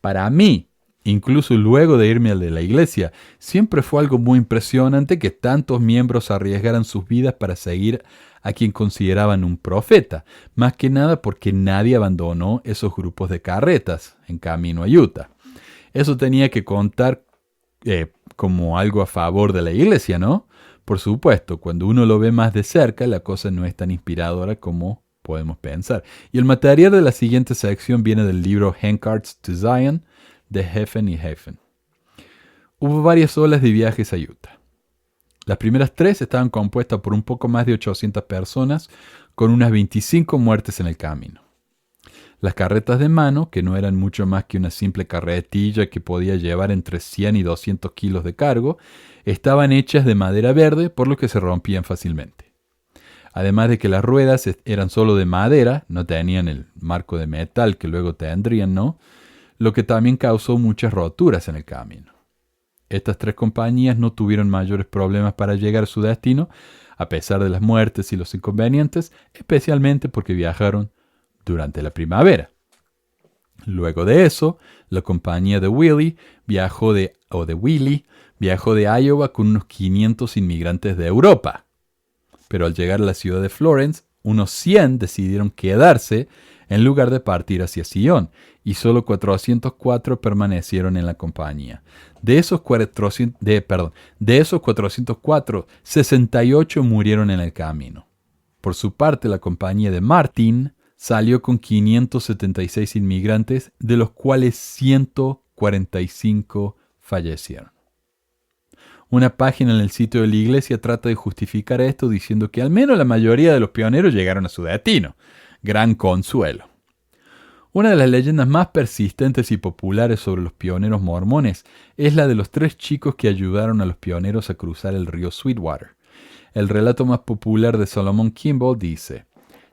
Para mí, incluso luego de irme al de la iglesia, siempre fue algo muy impresionante que tantos miembros arriesgaran sus vidas para seguir a quien consideraban un profeta, más que nada porque nadie abandonó esos grupos de carretas en camino a Utah. Eso tenía que contar como algo a favor de la iglesia, ¿no? Por supuesto, cuando uno lo ve más de cerca, la cosa no es tan inspiradora como podemos pensar. Y el material de la siguiente sección viene del libro Handcarts to Zion, de Heffen y Heffen. Hubo varias olas de viajes a Utah. Las primeras 3 estaban compuestas por un poco más de 800 personas, con unas 25 muertes en el camino. Las carretas de mano, que no eran mucho más que una simple carretilla que podía llevar entre 100 y 200 kilos de cargo, estaban hechas de madera verde, por lo que se rompían fácilmente. Además de que las ruedas eran solo de madera, no tenían el marco de metal que luego tendrían, ¿no? Lo que también causó muchas roturas en el camino. Estas 3 compañías no tuvieron mayores problemas para llegar a su destino, a pesar de las muertes y los inconvenientes, especialmente porque viajaron durante la primavera. Luego de eso, la compañía de Willie viajó de Iowa con unos 500 inmigrantes de Europa. Pero al llegar a la ciudad de Florence, unos 100 decidieron quedarse en lugar de partir hacia Sion, y solo 404 permanecieron en la compañía. De esos 404, 68 murieron en el camino. Por su parte, la compañía de Martin salió con 576 inmigrantes, de los cuales 145 fallecieron. Una página en el sitio de la iglesia trata de justificar esto diciendo que al menos la mayoría de los pioneros llegaron a su destino. Gran consuelo. Una de las leyendas más persistentes y populares sobre los pioneros mormones es la de los 3 chicos que ayudaron a los pioneros a cruzar el río Sweetwater. El relato más popular de Solomon Kimball dice: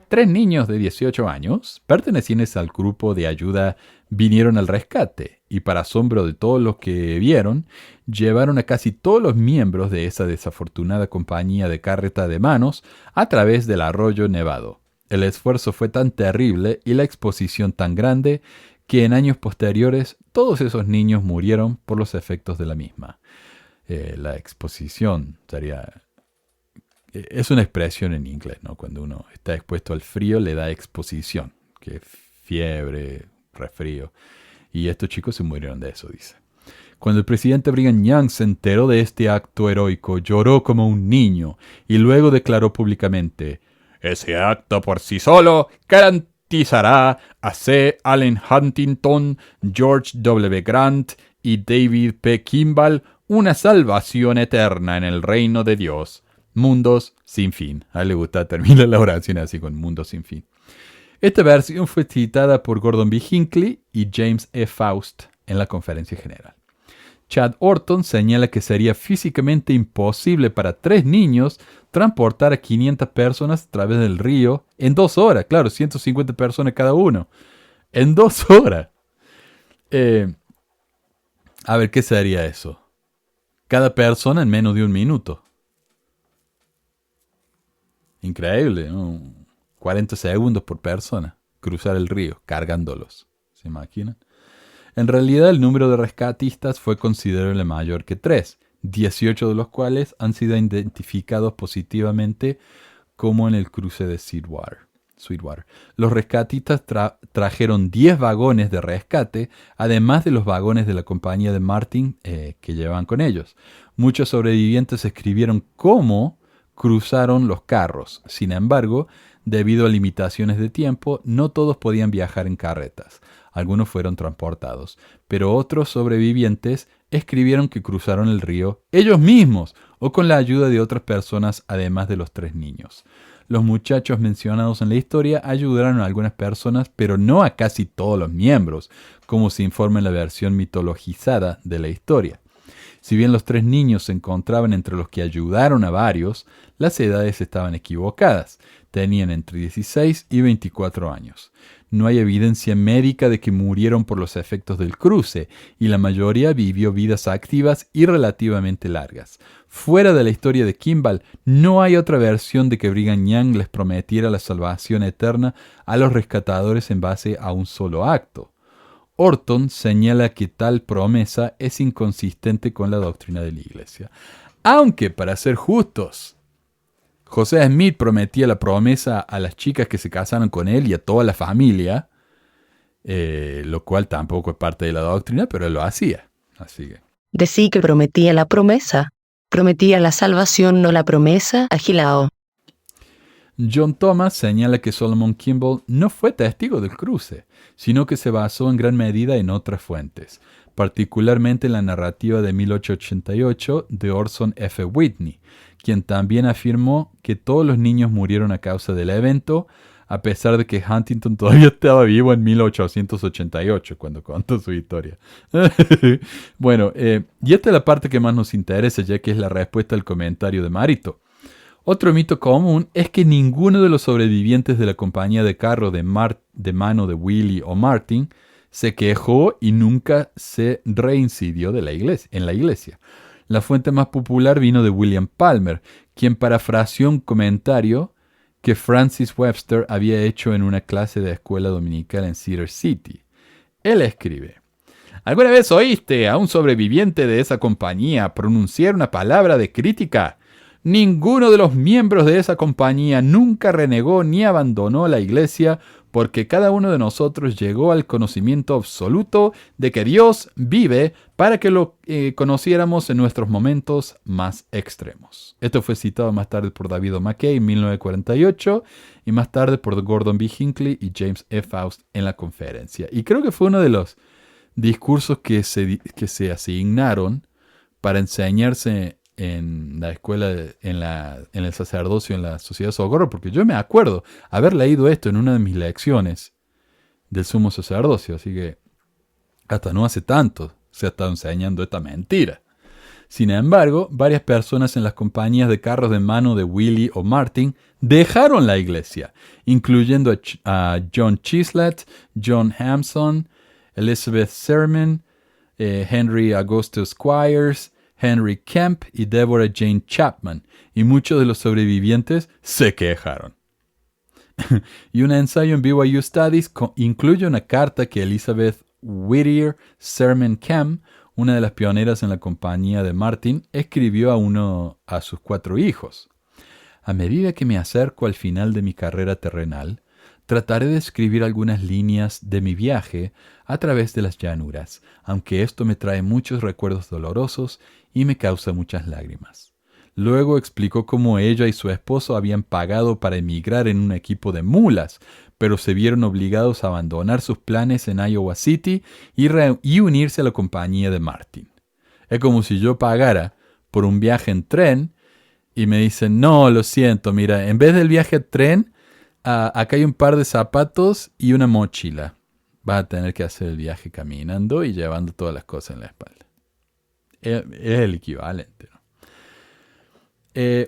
3 niños de 18 años, pertenecientes al grupo de ayuda, vinieron al rescate y, para asombro de todos los que vieron, llevaron a casi todos los miembros de esa desafortunada compañía de carreta de manos a través del arroyo Nevado. El esfuerzo fue tan terrible y la exposición tan grande que en años posteriores todos esos niños murieron por los efectos de la misma. La exposición es una expresión en inglés, ¿no? Cuando uno está expuesto al frío le da exposición, que es fiebre, resfrío. Y estos chicos se murieron de eso, dice. Cuando el presidente Brigham Young se enteró de este acto heroico, lloró como un niño y luego declaró públicamente: ese acto por sí solo garantizará a C. Allen Huntington, George W. Grant y David P. Kimball una salvación eterna en el reino de Dios. Mundos sin fin. A él le gusta terminar la oración así, con mundos sin fin. Esta versión fue citada por Gordon B. Hinckley y James E. Faust en la conferencia general. Chad Orton señala que sería físicamente imposible para 3 niños transportar a 500 personas a través del río en 2 horas. Claro, 150 personas cada uno. En 2 horas. A ver, ¿qué sería eso? Cada persona en menos de 1 minuto. Increíble, ¿no? 40 segundos por persona. Cruzar el río, cargándolos. ¿Se imaginan? En realidad, el número de rescatistas fue considerablemente mayor que 3, 18 de los cuales han sido identificados positivamente como en el cruce de Sweetwater. Los rescatistas trajeron 10 vagones de rescate, además de los vagones de la compañía de Martin que llevaban con ellos. Muchos sobrevivientes escribieron cómo cruzaron los carros. Sin embargo, debido a limitaciones de tiempo, no todos podían viajar en carretas. Algunos fueron transportados, pero otros sobrevivientes escribieron que cruzaron el río ellos mismos o con la ayuda de otras personas, además de los 3 niños. Los muchachos mencionados en la historia ayudaron a algunas personas, pero no a casi todos los miembros, como se informa en la versión mitologizada de la historia. Si bien los 3 niños se encontraban entre los que ayudaron a varios, las edades estaban equivocadas. Tenían entre 16 y 24 años. No hay evidencia médica de que murieron por los efectos del cruce, y la mayoría vivió vidas activas y relativamente largas. Fuera de la historia de Kimball, no hay otra versión de que Brigham Young les prometiera la salvación eterna a los rescatadores en base a un solo acto. Orton señala que tal promesa es inconsistente con la doctrina de la Iglesia. Aunque, para ser justos, José Smith prometía la promesa a las chicas que se casaron con él y a toda la familia, lo cual tampoco es parte de la doctrina, pero él lo hacía. Así que. Decí que prometía la promesa. Prometía la salvación, no la promesa, agilao. John Thomas señala que Solomon Kimball no fue testigo del cruce, sino que se basó en gran medida en otras fuentes, particularmente en la narrativa de 1888 de Orson F. Whitney, quien también afirmó que todos los niños murieron a causa del evento, a pesar de que Huntington todavía estaba vivo en 1888, cuando contó su historia. Bueno, y esta es la parte que más nos interesa, ya que es la respuesta al comentario de Marito. Otro mito común es que ninguno de los sobrevivientes de la compañía de carro de mano de Willie o Martin se quejó y nunca se reincidió en la iglesia. La fuente más popular vino de William Palmer, quien parafraseó un comentario que Francis Webster había hecho en una clase de escuela dominical en Cedar City. Él escribe: ¿alguna vez oíste a un sobreviviente de esa compañía pronunciar una palabra de crítica? Ninguno de los miembros de esa compañía nunca renegó ni abandonó la iglesia, porque cada uno de nosotros llegó al conocimiento absoluto de que Dios vive para que lo conociéramos en nuestros momentos más extremos. Esto fue citado más tarde por David O. McKay en 1948 y más tarde por Gordon B. Hinckley y James E. Faust en la conferencia. Y creo que fue uno de los discursos que se asignaron para enseñarse en la escuela, en el sacerdocio, en la Sociedad de Socorro, porque yo me acuerdo haber leído esto en una de mis lecciones del sumo sacerdocio, así que hasta no hace tanto se ha estado enseñando esta mentira. Sin embargo, varias personas en las compañías de carros de mano de Willie o Martin dejaron la iglesia, incluyendo a John Chislett, John Hampson, Elizabeth Sermon, Henry Augustus Squires, Henry Kemp y Deborah Jane Chapman, y muchos de los sobrevivientes se quejaron. Y un ensayo en BYU Studies incluye una carta que Elizabeth Whittier Sermon Kemp, una de las pioneras en la compañía de Martin, escribió a sus 4 hijos. A medida que me acerco al final de mi carrera terrenal, trataré de escribir algunas líneas de mi viaje a través de las llanuras, aunque esto me trae muchos recuerdos dolorosos y me causa muchas lágrimas. Luego explicó cómo ella y su esposo habían pagado para emigrar en un equipo de mulas, pero se vieron obligados a abandonar sus planes en Iowa City y unirse a la compañía de Martin. Es como si yo pagara por un viaje en tren y me dicen: no, lo siento, mira, en vez del viaje en tren, acá hay un par de zapatos y una mochila. Vas a tener que hacer el viaje caminando y llevando todas las cosas en la espalda. Es el equivalente, ¿no?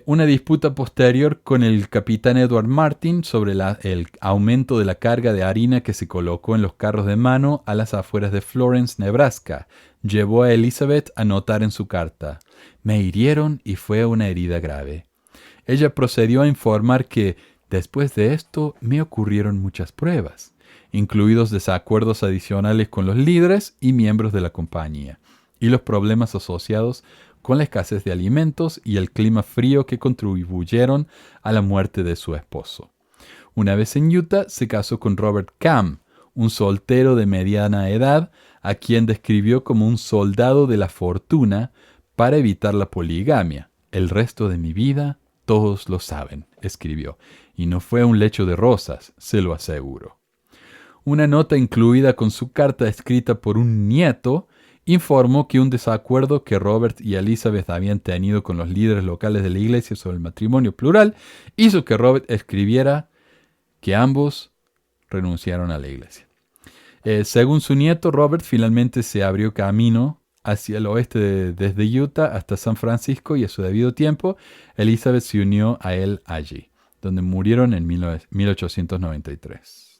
Una disputa posterior con el capitán Edward Martin sobre el aumento de la carga de harina que se colocó en los carros de mano a las afueras de Florence, Nebraska, llevó a Elizabeth a notar en su carta: me hirieron y fue una herida grave. Ella procedió a informar que después de esto me ocurrieron muchas pruebas, incluidos desacuerdos adicionales con los líderes y miembros de la compañía, y los problemas asociados con la escasez de alimentos y el clima frío que contribuyeron a la muerte de su esposo. Una vez en Utah se casó con Robert Camp, un soltero de mediana edad, a quien describió como un soldado de la fortuna para evitar la poligamia. El resto de mi vida todos lo saben, escribió, y no fue un lecho de rosas, se lo aseguro. Una nota incluida con su carta escrita por un nieto informó que un desacuerdo que Robert y Elizabeth habían tenido con los líderes locales de la iglesia sobre el matrimonio plural hizo que Robert escribiera que ambos renunciaron a la iglesia. Según su nieto, Robert finalmente se abrió camino hacia el oeste desde Utah hasta San Francisco y a su debido tiempo Elizabeth se unió a él allí, donde murieron en 1893.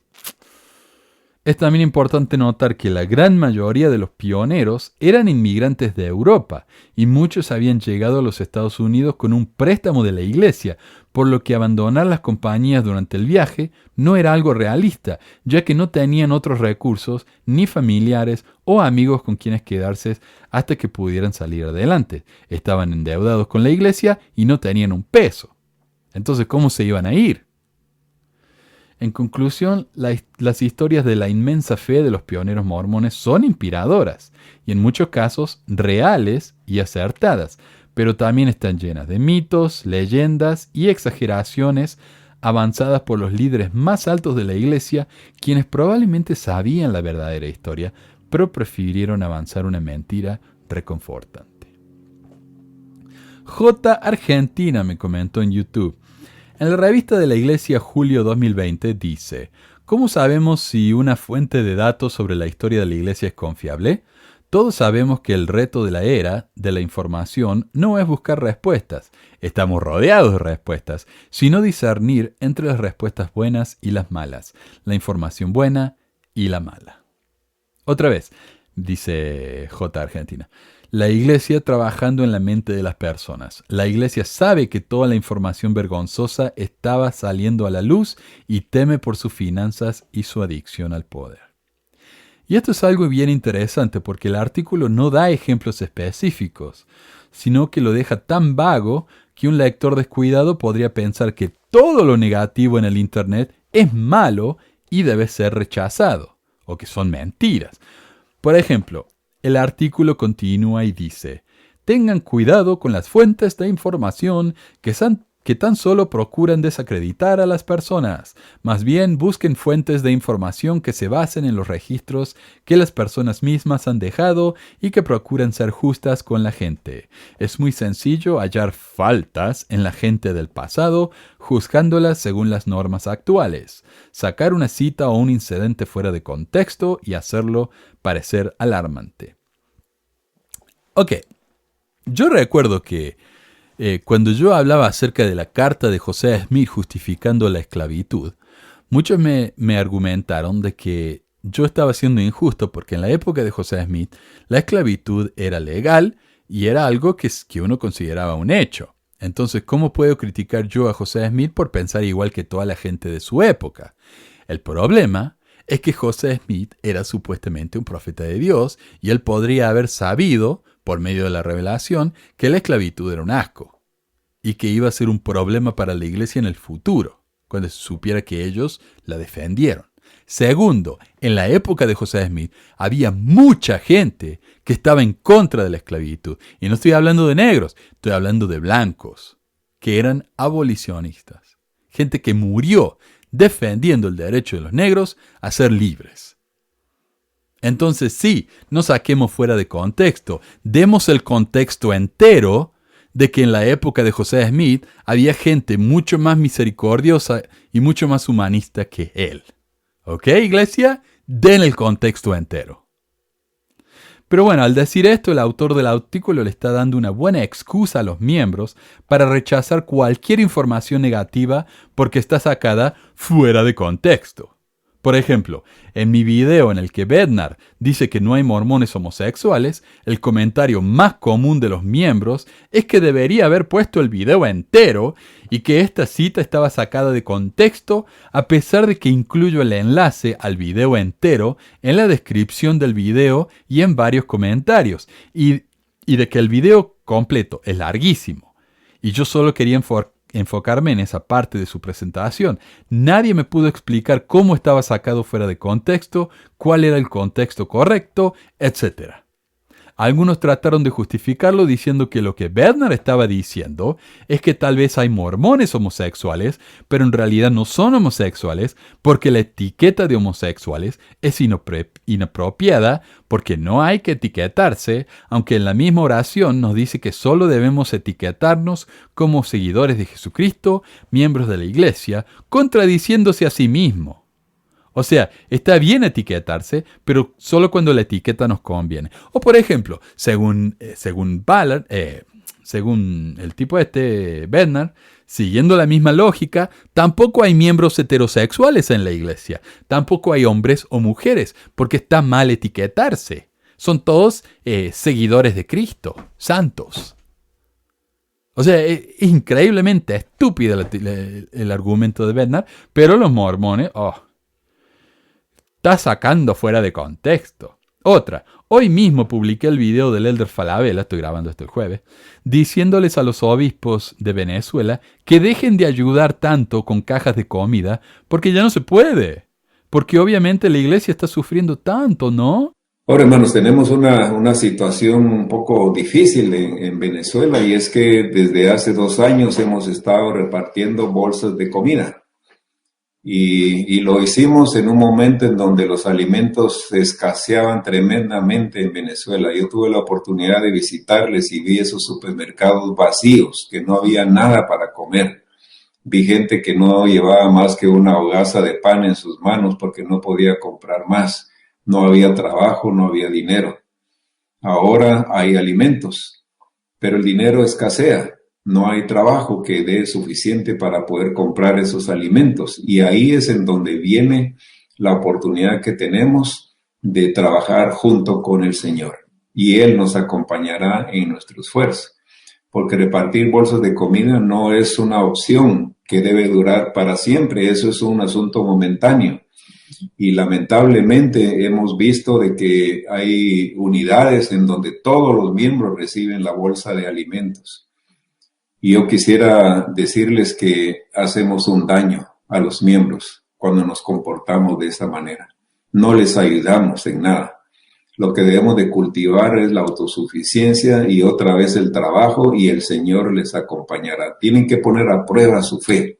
Es también importante notar que la gran mayoría de los pioneros eran inmigrantes de Europa y muchos habían llegado a los Estados Unidos con un préstamo de la iglesia, por lo que abandonar las compañías durante el viaje no era algo realista, ya que no tenían otros recursos ni familiares o amigos con quienes quedarse hasta que pudieran salir adelante. Estaban endeudados con la iglesia y no tenían un peso. Entonces, ¿cómo se iban a ir? En conclusión, las historias de la inmensa fe de los pioneros mormones son inspiradoras y en muchos casos reales y acertadas, pero también están llenas de mitos, leyendas y exageraciones avanzadas por los líderes más altos de la iglesia, quienes probablemente sabían la verdadera historia, pero prefirieron avanzar una mentira reconfortante. J. Argentina me comentó en YouTube: en la revista de la Iglesia Julio 2020 dice: ¿cómo sabemos si una fuente de datos sobre la historia de la Iglesia es confiable? Todos sabemos que el reto de la era de la información no es buscar respuestas, estamos rodeados de respuestas, sino discernir entre las respuestas buenas y las malas, la información buena y la mala. Otra vez, dice J. Argentina, la iglesia trabajando en la mente de las personas. La iglesia sabe que toda la información vergonzosa estaba saliendo a la luz y teme por sus finanzas y su adicción al poder. Y esto es algo bien interesante porque el artículo no da ejemplos específicos, sino que lo deja tan vago que un lector descuidado podría pensar que todo lo negativo en el Internet es malo y debe ser rechazado, o que son mentiras. Por ejemplo, el artículo continúa y dice: tengan cuidado con las fuentes de información que tan solo procuran desacreditar a las personas. Más bien busquen fuentes de información que se basen en los registros que las personas mismas han dejado y que procuran ser justas con la gente. Es muy sencillo hallar faltas en la gente del pasado, juzgándolas según las normas actuales. Sacar una cita o un incidente fuera de contexto y hacerlo parecer alarmante. Ok, yo recuerdo que cuando yo hablaba acerca de la carta de José Smith justificando la esclavitud, muchos me argumentaron de que yo estaba siendo injusto porque en la época de José Smith la esclavitud era legal y era algo que uno consideraba un hecho. Entonces, ¿cómo puedo criticar yo a José Smith por pensar igual que toda la gente de su época? El problema es que José Smith era supuestamente un profeta de Dios y él podría haber sabido, por medio de la revelación, que la esclavitud era un asco y que iba a ser un problema para la iglesia en el futuro, cuando se supiera que ellos la defendieron. Segundo, en la época de José Smith había mucha gente que estaba en contra de la esclavitud. Y no estoy hablando de negros, estoy hablando de blancos, que eran abolicionistas. Gente que murió defendiendo el derecho de los negros a ser libres. Entonces sí, no saquemos fuera de contexto, demos el contexto entero de que en la época de José Smith había gente mucho más misericordiosa y mucho más humanista que él. ¿Ok, iglesia? Den el contexto entero. Pero bueno, al decir esto, el autor del artículo le está dando una buena excusa a los miembros para rechazar cualquier información negativa porque está sacada fuera de contexto. Por ejemplo, en mi video en el que Bednar dice que no hay mormones homosexuales, el comentario más común de los miembros es que debería haber puesto el video entero y que esta cita estaba sacada de contexto a pesar de que incluyo el enlace al video entero en la descripción del video y en varios comentarios y de que el video completo es larguísimo. Y yo solo quería enfocarme en esa parte de su presentación. Nadie me pudo explicar cómo estaba sacado fuera de contexto, cuál era el contexto correcto, etc. Algunos trataron de justificarlo diciendo que lo que Bednar estaba diciendo es que tal vez hay mormones homosexuales, pero en realidad no son homosexuales porque la etiqueta de homosexuales es inapropiada porque no hay que etiquetarse, aunque en la misma oración nos dice que solo debemos etiquetarnos como seguidores de Jesucristo, miembros de la iglesia, contradiciéndose a sí mismo. O sea, está bien etiquetarse, pero solo cuando la etiqueta nos conviene. O por ejemplo, según Ballard, según el tipo Bednar, siguiendo la misma lógica, tampoco hay miembros heterosexuales en la iglesia. Tampoco hay hombres o mujeres, porque está mal etiquetarse. Son todos seguidores de Cristo, santos. O sea, es increíblemente estúpido el argumento de Bednar, pero los mormones, está sacando fuera de contexto. Otra, hoy mismo publiqué el video del Elder Falabella, estoy grabando esto el jueves, diciéndoles a los obispos de Venezuela que dejen de ayudar tanto con cajas de comida, porque ya no se puede. Porque obviamente la iglesia está sufriendo tanto, ¿no? Ahora, hermanos, tenemos una situación un poco difícil en Venezuela y es que desde hace 2 años hemos estado repartiendo bolsas de comida. Y lo hicimos en un momento en donde los alimentos escaseaban tremendamente en Venezuela. Yo tuve la oportunidad de visitarles y vi esos supermercados vacíos, que no había nada para comer. Vi gente que no llevaba más que una hogaza de pan en sus manos porque no podía comprar más. No había trabajo, no había dinero. Ahora hay alimentos, pero el dinero escasea. No hay trabajo que dé suficiente para poder comprar esos alimentos. Y ahí es en donde viene la oportunidad que tenemos de trabajar junto con el Señor. Y Él nos acompañará en nuestro esfuerzo. Porque repartir bolsas de comida no es una opción que debe durar para siempre. Eso es un asunto momentáneo. Y lamentablemente hemos visto de que hay unidades en donde todos los miembros reciben la bolsa de alimentos. Y yo quisiera decirles que hacemos un daño a los miembros cuando nos comportamos de esa manera. No les ayudamos en nada. Lo que debemos de cultivar es la autosuficiencia y otra vez el trabajo, y el Señor les acompañará. Tienen que poner a prueba su fe.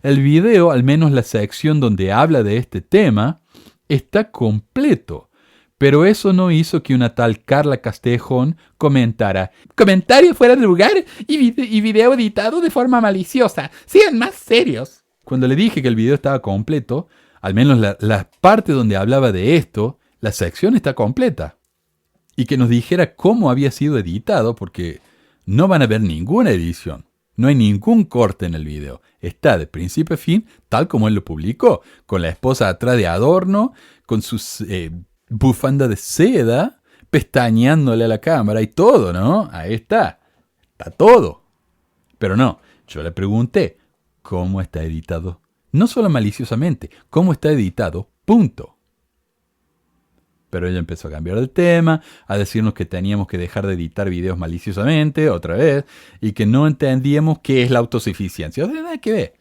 El video, al menos la sección donde habla de este tema, está completo. Pero eso no hizo que una tal Carla Castejón comentara: comentario fuera de lugar y video editado de forma maliciosa. Sean más serios. Cuando le dije que el video estaba completo, al menos la parte donde hablaba de esto, la sección está completa. Y que nos dijera cómo había sido editado, porque no van a ver ninguna edición. No hay ningún corte en el video. Está de principio a fin, tal como él lo publicó, con la esposa atrás de adorno, con sus bufanda de seda, pestañeándole a la cámara y todo, ¿no? Ahí está. Está todo. Pero no, yo le pregunté, ¿cómo está editado? No solo maliciosamente, ¿cómo está editado? Punto. Pero ella empezó a cambiar el tema, a decirnos que teníamos que dejar de editar videos maliciosamente, otra vez, y que no entendíamos qué es la autosuficiencia. O sea, nada que ver.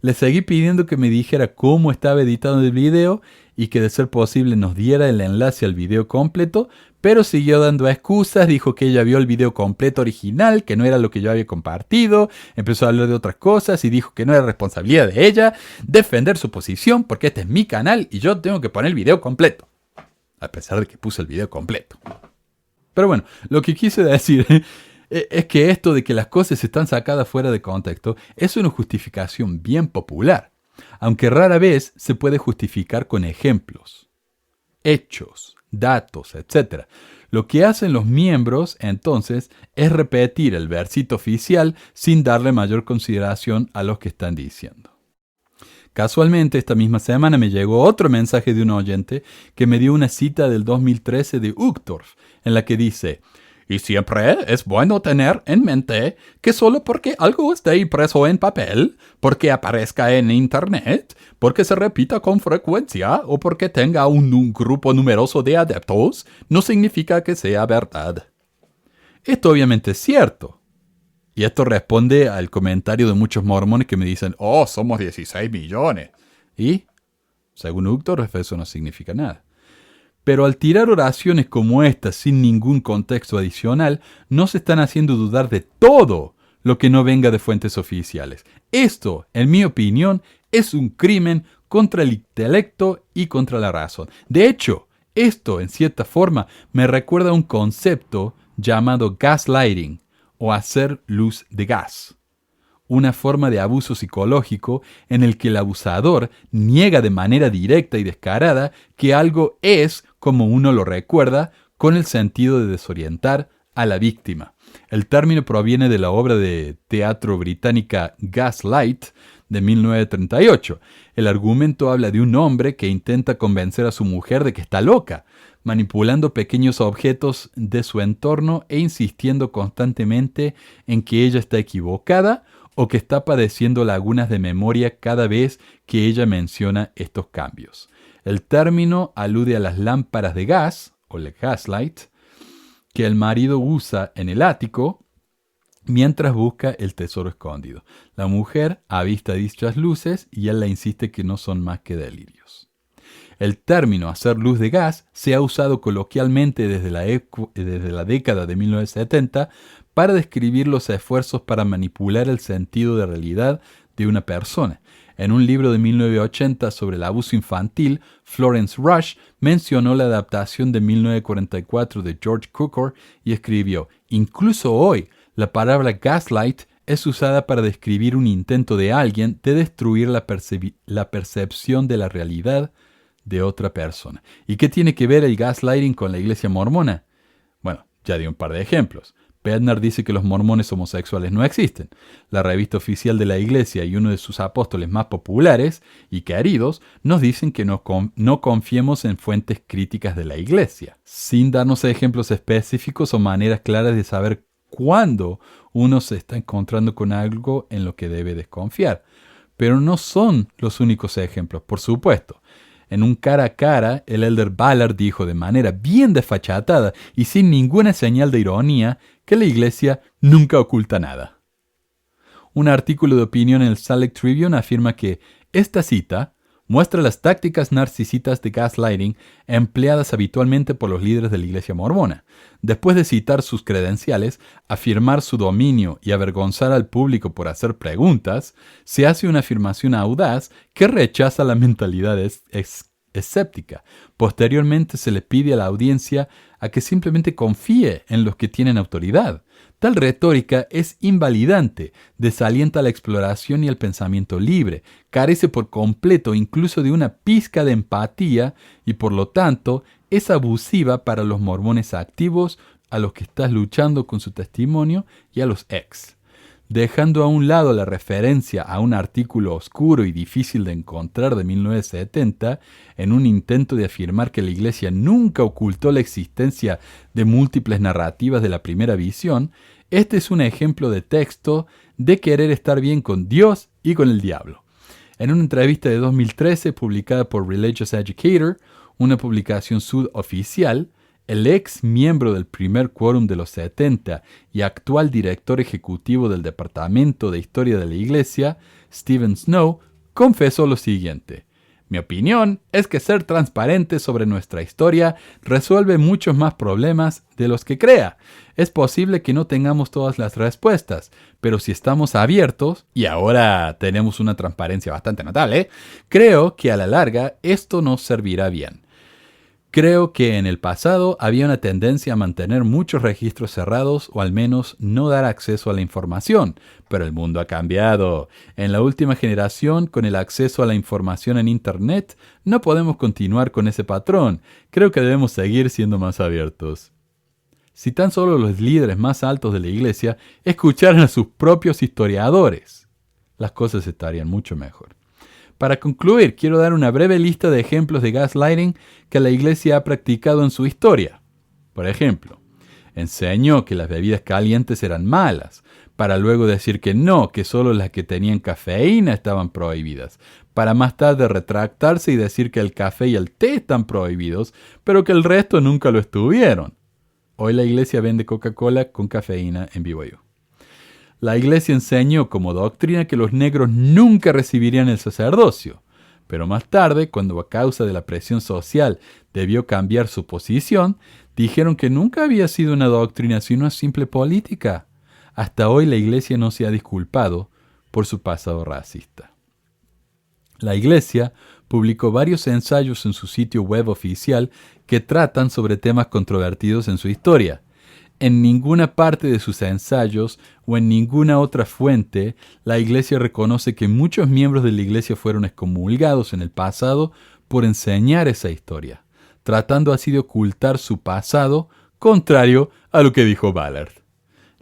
Le seguí pidiendo que me dijera cómo estaba editado el video y que de ser posible nos diera el enlace al video completo, pero siguió dando excusas, dijo que ella vio el video completo original, que no era lo que yo había compartido, empezó a hablar de otras cosas y dijo que no era responsabilidad de ella defender su posición porque este es mi canal y yo tengo que poner el video completo. A pesar de que puse el video completo. Pero bueno, lo que quise decir es que esto de que las cosas están sacadas fuera de contexto es una justificación bien popular, aunque rara vez se puede justificar con ejemplos, hechos, datos, etc. Lo que hacen los miembros, entonces, es repetir el versito oficial sin darle mayor consideración a lo que están diciendo. Casualmente, esta misma semana me llegó otro mensaje de un oyente que me dio una cita del 2013 de Uchtdorf, en la que dice: y siempre es bueno tener en mente que solo porque algo esté impreso en papel, porque aparezca en internet, porque se repita con frecuencia o porque tenga un grupo numeroso de adeptos, no significa que sea verdad. Esto obviamente es cierto. Y esto responde al comentario de muchos mormones que me dicen: oh, somos 16 millones. Y, según Uchtdorf, eso no significa nada. Pero al tirar oraciones como estas sin ningún contexto adicional, no se están haciendo dudar de todo lo que no venga de fuentes oficiales. Esto, en mi opinión, es un crimen contra el intelecto y contra la razón. De hecho, esto, en cierta forma, me recuerda a un concepto llamado gaslighting, o hacer luz de gas. Una forma de abuso psicológico en el que el abusador niega de manera directa y descarada que algo es como uno lo recuerda, con el sentido de desorientar a la víctima. El término proviene de la obra de teatro británica Gaslight de 1938. El argumento habla de un hombre que intenta convencer a su mujer de que está loca, manipulando pequeños objetos de su entorno e insistiendo constantemente en que ella está equivocada o que está padeciendo lagunas de memoria cada vez que ella menciona estos cambios. El término alude a las lámparas de gas, o el gaslight, que el marido usa en el ático mientras busca el tesoro escondido. La mujer avista dichas luces y él la insiste que no son más que delirios. El término hacer luz de gas se ha usado coloquialmente desde la década de 1970 para describir los esfuerzos para manipular el sentido de realidad de una persona. En un libro de 1980 sobre el abuso infantil, Florence Rush mencionó la adaptación de 1944 de George Cukor y escribió: incluso hoy, la palabra gaslight es usada para describir un intento de alguien de destruir la percepción de la realidad de otra persona. ¿Y qué tiene que ver el gaslighting con la iglesia mormona? Bueno, Ya di un par de ejemplos. Bednar dice que los mormones homosexuales no existen. La revista oficial de la iglesia y uno de sus apóstoles más populares y queridos nos dicen que no confiemos en fuentes críticas de la iglesia, sin darnos ejemplos específicos o maneras claras de saber cuándo uno se está encontrando con algo en lo que debe desconfiar. Pero no son los únicos ejemplos, por supuesto. En un cara a cara, el elder Ballard dijo de manera bien desfachatada y sin ninguna señal de ironía que la iglesia nunca oculta nada. Un artículo de opinión en el Salt Lake Tribune afirma que esta cita muestra las tácticas narcisistas de gaslighting empleadas habitualmente por los líderes de la iglesia mormona. Después de citar sus credenciales, afirmar su dominio y avergonzar al público por hacer preguntas, se hace una afirmación audaz que rechaza la mentalidad escéptica. Posteriormente se le pide a la audiencia a que simplemente confíe en los que tienen autoridad. Tal retórica es invalidante, desalienta la exploración y el pensamiento libre, carece por completo incluso de una pizca de empatía y por lo tanto es abusiva para los mormones activos, a los que estás luchando con su testimonio y a los ex. Dejando a un lado la referencia a un artículo oscuro y difícil de encontrar de 1970, en un intento de afirmar que la iglesia nunca ocultó la existencia de múltiples narrativas de la primera visión, este es un ejemplo de texto de querer estar bien con Dios y con el diablo. En una entrevista de 2013 publicada por Religious Educator, una publicación suboficial, el ex miembro del primer quórum de los 70 y actual director ejecutivo del Departamento de Historia de la Iglesia, Stephen Snow, confesó lo siguiente: mi opinión es que ser transparente sobre nuestra historia resuelve muchos más problemas de los que crea. Es posible que no tengamos todas las respuestas, pero si estamos abiertos, y ahora tenemos una transparencia bastante notable, creo que a la larga esto nos servirá bien. Creo que en el pasado había una tendencia a mantener muchos registros cerrados o al menos no dar acceso a la información, pero el mundo ha cambiado. En la última generación, con el acceso a la información en Internet, no podemos continuar con ese patrón. Creo que debemos seguir siendo más abiertos. Si tan solo los líderes más altos de la iglesia escucharan a sus propios historiadores, las cosas estarían mucho mejor. Para concluir, quiero dar una breve lista de ejemplos de gaslighting que la iglesia ha practicado en su historia. Por ejemplo, enseñó que las bebidas calientes eran malas, para luego decir que no, que solo las que tenían cafeína estaban prohibidas, para más tarde retractarse y decir que el café y el té están prohibidos, pero que el resto nunca lo estuvieron. Hoy la iglesia vende Coca-Cola con cafeína en BYU. La iglesia enseñó como doctrina que los negros nunca recibirían el sacerdocio, pero más tarde, cuando a causa de la presión social debió cambiar su posición, dijeron que nunca había sido una doctrina sino una simple política. Hasta hoy la iglesia no se ha disculpado por su pasado racista. La iglesia publicó varios ensayos en su sitio web oficial que tratan sobre temas controvertidos en su historia. En ninguna parte de sus ensayos o en ninguna otra fuente, la iglesia reconoce que muchos miembros de la iglesia fueron excomulgados en el pasado por enseñar esa historia, tratando así de ocultar su pasado, contrario a lo que dijo Ballard.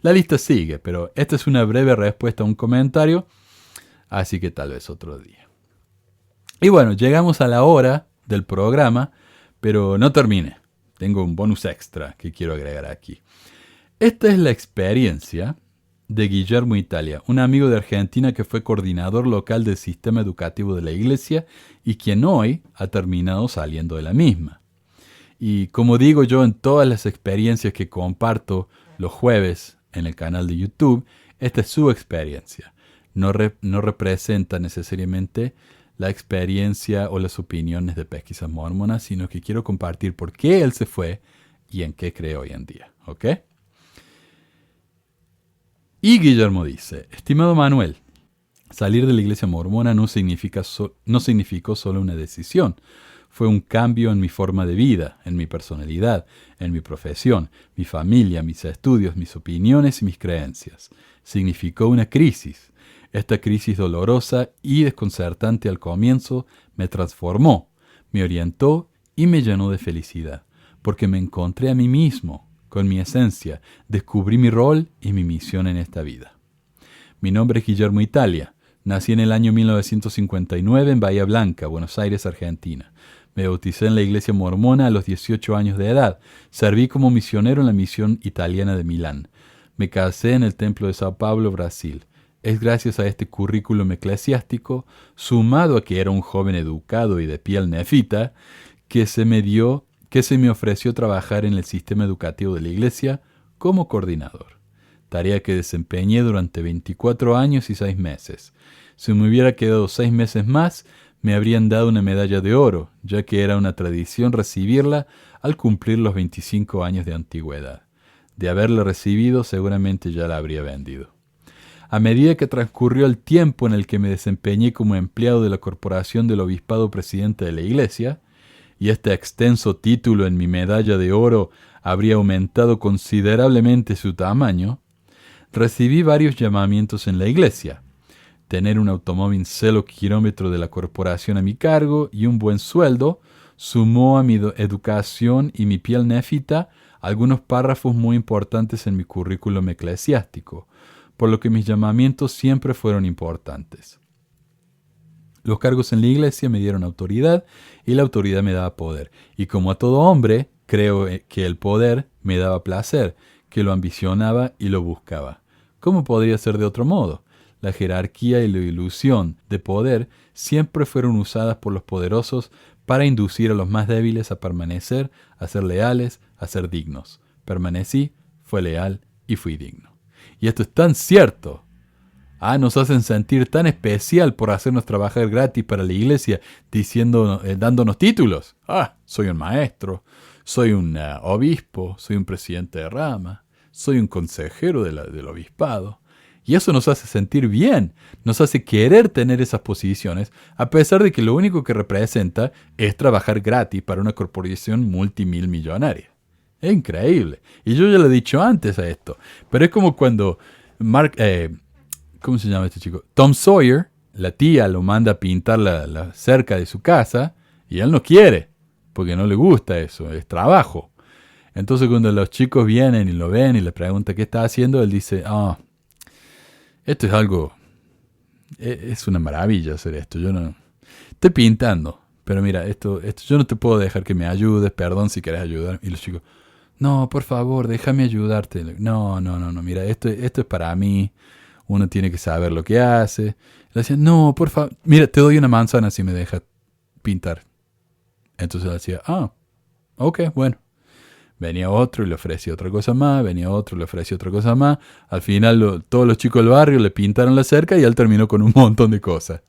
La lista sigue, pero esta es una breve respuesta a un comentario, así que tal vez otro día. Y bueno, llegamos a la hora del programa, pero no termine. Tengo un bonus extra que quiero agregar aquí. Esta es la experiencia de Guillermo Italia, un amigo de Argentina que fue coordinador local del sistema educativo de la iglesia y quien hoy ha terminado saliendo de la misma. Y como digo yo en todas las experiencias que comparto los jueves en el canal de YouTube, esta es su experiencia. No representa necesariamente la experiencia o las opiniones de Pesquisas Mormonas, sino que quiero compartir por qué él se fue y en qué cree hoy en día. ¿Ok? Y Guillermo dice: estimado Manuel, salir de la iglesia mormona no significó solo una decisión. Fue un cambio en mi forma de vida, en mi personalidad, en mi profesión, mi familia, mis estudios, mis opiniones y mis creencias. Significó una crisis. Esta crisis dolorosa y desconcertante al comienzo me transformó, me orientó y me llenó de felicidad, porque me encontré a mí mismo, con mi esencia, descubrí mi rol y mi misión en esta vida. Mi nombre es Guillermo Italia. Nací en el año 1959 en Bahía Blanca, Buenos Aires, Argentina. Me bauticé en la iglesia mormona a los 18 años de edad. Serví como misionero en la misión italiana de Milán. Me casé en el templo de Sao Paulo, Brasil. Es gracias a este currículum eclesiástico, sumado a que era un joven educado y de piel nefita, que se me ofreció trabajar en el sistema educativo de la iglesia como coordinador. Tarea que desempeñé durante 24 años y 6 meses. Si me hubiera quedado 6 meses más, me habrían dado una medalla de oro, ya que era una tradición recibirla al cumplir los 25 años de antigüedad. De haberla recibido, seguramente ya la habría vendido. A medida que transcurrió el tiempo en el que me desempeñé como empleado de la Corporación del Obispado Presidente de la Iglesia, y este extenso título en mi medalla de oro habría aumentado considerablemente su tamaño, recibí varios llamamientos en la iglesia. Tener un automóvil 0 kilómetro de la corporación a mi cargo y un buen sueldo sumó a mi educación y mi piel néfita algunos párrafos muy importantes en mi currículum eclesiástico, por lo que mis llamamientos siempre fueron importantes. Los cargos en la iglesia me dieron autoridad y la autoridad me daba poder. Y como a todo hombre, creo que el poder me daba placer, que lo ambicionaba y lo buscaba. ¿Cómo podría ser de otro modo? La jerarquía y la ilusión de poder siempre fueron usadas por los poderosos para inducir a los más débiles a permanecer, a ser leales, a ser dignos. Permanecí, fui leal y fui digno. Y esto es tan cierto. Nos hacen sentir tan especial por hacernos trabajar gratis para la iglesia, dándonos títulos. Soy un maestro, soy un obispo, soy un presidente de rama, soy un consejero del obispado. Y eso nos hace sentir bien, nos hace querer tener esas posiciones, a pesar de que lo único que representa es trabajar gratis para una corporación multimillonaria. Es increíble. Y yo ya lo he dicho antes a esto, pero es como cuando ¿cómo se llama este chico? Tom Sawyer, la tía lo manda a pintar la cerca de su casa y él no quiere, porque no le gusta eso, es trabajo. Entonces cuando los chicos vienen y lo ven y le preguntan qué está haciendo, él dice, esto es algo, es una maravilla hacer esto, yo no, estoy pintando, pero mira, esto yo no te puedo dejar que me ayudes, perdón si querés ayudar. Y los chicos, no, por favor, déjame ayudarte. No, mira, esto es para mí. Uno tiene que saber lo que hace. Le decía, no, por favor, mira, te doy una manzana si me dejas pintar. Entonces le decía, ok, bueno. Venía otro y le ofrecía otra cosa más, venía otro y le ofrecía otra cosa más. Al final todos los chicos del barrio le pintaron la cerca y él terminó con un montón de cosas.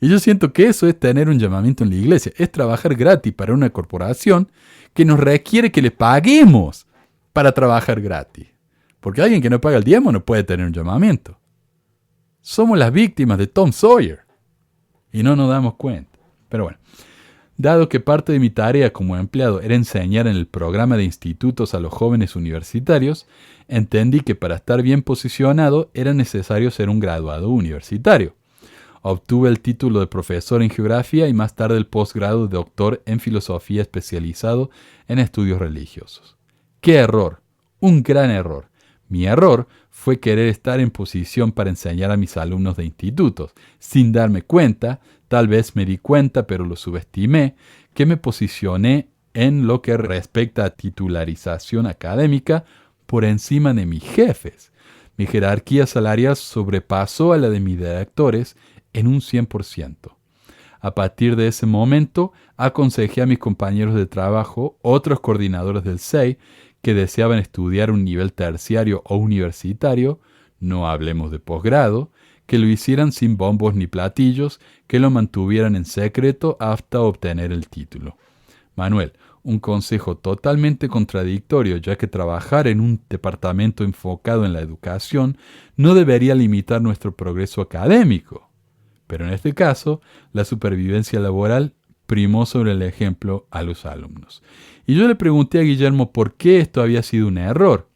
Y yo siento que eso es tener un llamamiento en la iglesia, es trabajar gratis para una corporación que nos requiere que le paguemos para trabajar gratis. Porque alguien que no paga el diezmo no puede tener un llamamiento. Somos las víctimas de Tom Sawyer y no nos damos cuenta. Pero bueno, dado que parte de mi tarea como empleado era enseñar en el programa de institutos a los jóvenes universitarios, entendí que para estar bien posicionado era necesario ser un graduado universitario. Obtuve el título de profesor en geografía y más tarde el posgrado de doctor en filosofía especializado en estudios religiosos. ¡Qué error! Un gran error. Mi error fue querer estar en posición para enseñar a mis alumnos de institutos, sin darme cuenta, tal vez me di cuenta pero lo subestimé, que me posicioné en lo que respecta a titularización académica por encima de mis jefes. Mi jerarquía salarial sobrepasó a la de mis directores en un 100%. A partir de ese momento, aconsejé a mis compañeros de trabajo, otros coordinadores del SEI, que deseaban estudiar un nivel terciario o universitario, no hablemos de posgrado, que lo hicieran sin bombos ni platillos, que lo mantuvieran en secreto hasta obtener el título. Manuel, un consejo totalmente contradictorio, ya que trabajar en un departamento enfocado en la educación no debería limitar nuestro progreso académico. Pero en este caso, la supervivencia laboral primó sobre el ejemplo a los alumnos. Y yo le pregunté a Guillermo por qué esto había sido un error.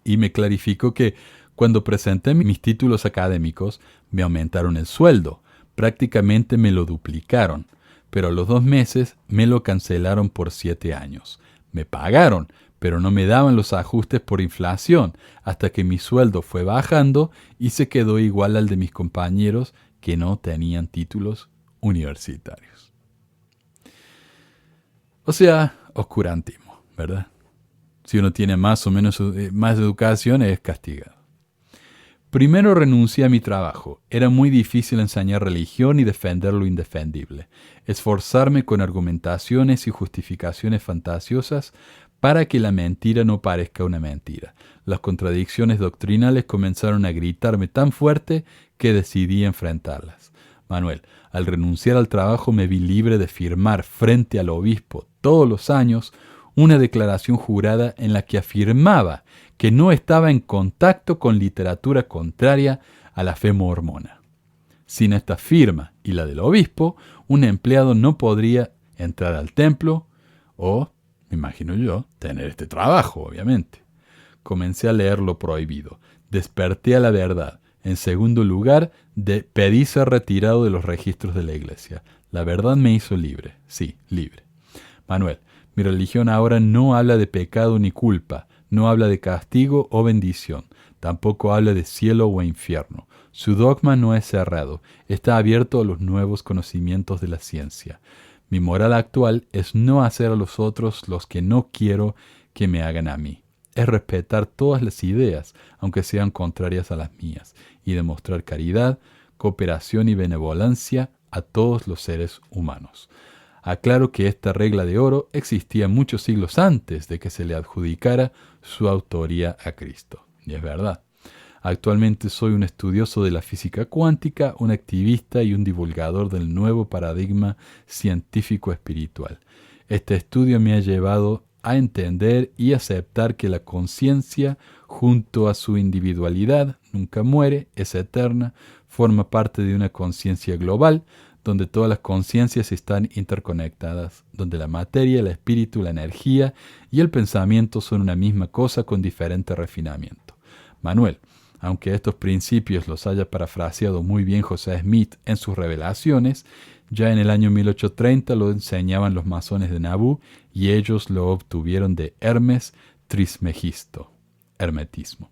Y me clarificó que cuando presenté mis títulos académicos, me aumentaron el sueldo. Prácticamente me lo duplicaron. Pero a los 2 meses me lo cancelaron por 7 años. Me pagaron, pero no me daban los ajustes por inflación, hasta que mi sueldo fue bajando y se quedó igual al de mis compañeros que no tenían títulos universitarios. O sea, oscurantismo, ¿verdad? Si uno tiene más o menos más educación, es castigado. Primero renuncié a mi trabajo. Era muy difícil enseñar religión y defender lo indefendible. Esforzarme con argumentaciones y justificaciones fantasiosas para que la mentira no parezca una mentira. Las contradicciones doctrinales comenzaron a gritarme tan fuerte que decidí enfrentarlas. Manuel, al renunciar al trabajo me vi libre de firmar frente al obispo todos los años una declaración jurada en la que afirmaba que no estaba en contacto con literatura contraria a la fe mormona. Sin esta firma y la del obispo, un empleado no podría entrar al templo o, me imagino yo, tener este trabajo, obviamente. Comencé a leer lo prohibido. Desperté a la verdad. En segundo lugar, pedí ser retirado de los registros de la iglesia. La verdad me hizo libre. Sí, libre. Manuel, mi religión ahora no habla de pecado ni culpa, no habla de castigo o bendición, tampoco habla de cielo o infierno. Su dogma no es cerrado, está abierto a los nuevos conocimientos de la ciencia. Mi moral actual es no hacer a los otros los que no quiero que me hagan a mí. Es respetar todas las ideas, aunque sean contrarias a las mías, y demostrar caridad, cooperación y benevolencia a todos los seres humanos. Aclaro que esta regla de oro existía muchos siglos antes de que se le adjudicara su autoría a Cristo. Y es verdad. Actualmente soy un estudioso de la física cuántica, un activista y un divulgador del nuevo paradigma científico-espiritual. Este estudio me ha llevado a entender y aceptar que la conciencia, junto a su individualidad, nunca muere, es eterna, forma parte de una conciencia global, donde todas las conciencias están interconectadas, donde la materia, el espíritu, la energía y el pensamiento son una misma cosa con diferente refinamiento. Manuel, aunque estos principios los haya parafraseado muy bien José Smith en sus revelaciones, ya en el año 1830 lo enseñaban los masones de Nauvoo y ellos lo obtuvieron de Hermes Trismegisto, hermetismo.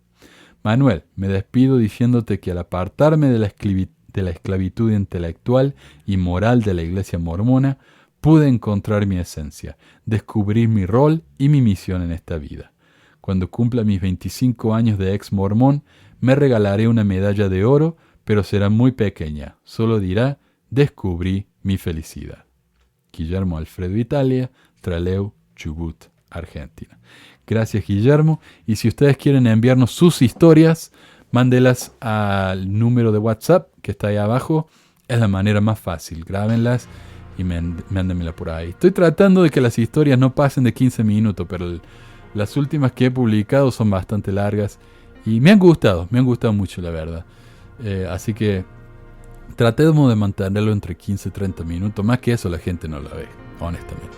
Manuel, me despido diciéndote que al apartarme de la esclavitud intelectual y moral de la iglesia mormona, pude encontrar mi esencia, descubrir mi rol y mi misión en esta vida. Cuando cumpla mis 25 años de ex mormón, me regalaré una medalla de oro, pero será muy pequeña. Solo dirá, descubrí mi felicidad. Guillermo Alfredo Italia, Trelew, Chubut, Argentina. Gracias, Guillermo. Y si ustedes quieren enviarnos sus historias, mándelas al número de WhatsApp que está ahí abajo. Es la manera más fácil. Grábenlas y mándenmela por ahí. Estoy tratando de que las historias no pasen de 15 minutos, pero las últimas que he publicado son bastante largas y me han gustado mucho, la verdad. Así que tratemos de mantenerlo entre 15 y 30 minutos. Más que eso la gente no la ve, honestamente.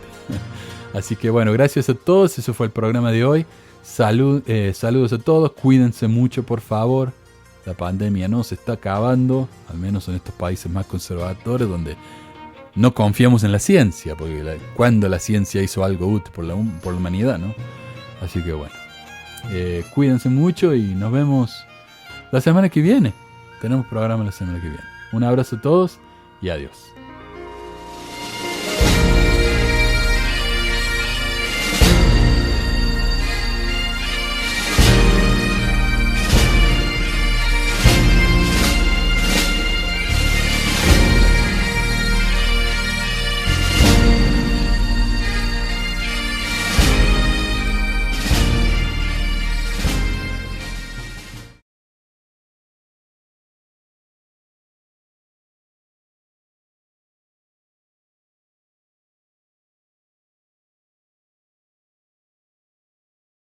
Así que bueno, gracias a todos. Eso fue el programa de hoy. Saludos a todos. Cuídense mucho, por favor. La pandemia no se está acabando, al menos en estos países más conservadores donde no confiamos en la ciencia, porque cuando la ciencia hizo algo útil por la humanidad, ¿no? Así que bueno, cuídense mucho y nos vemos la semana que viene. Tenemos programa la semana que viene. Un abrazo a todos y adiós.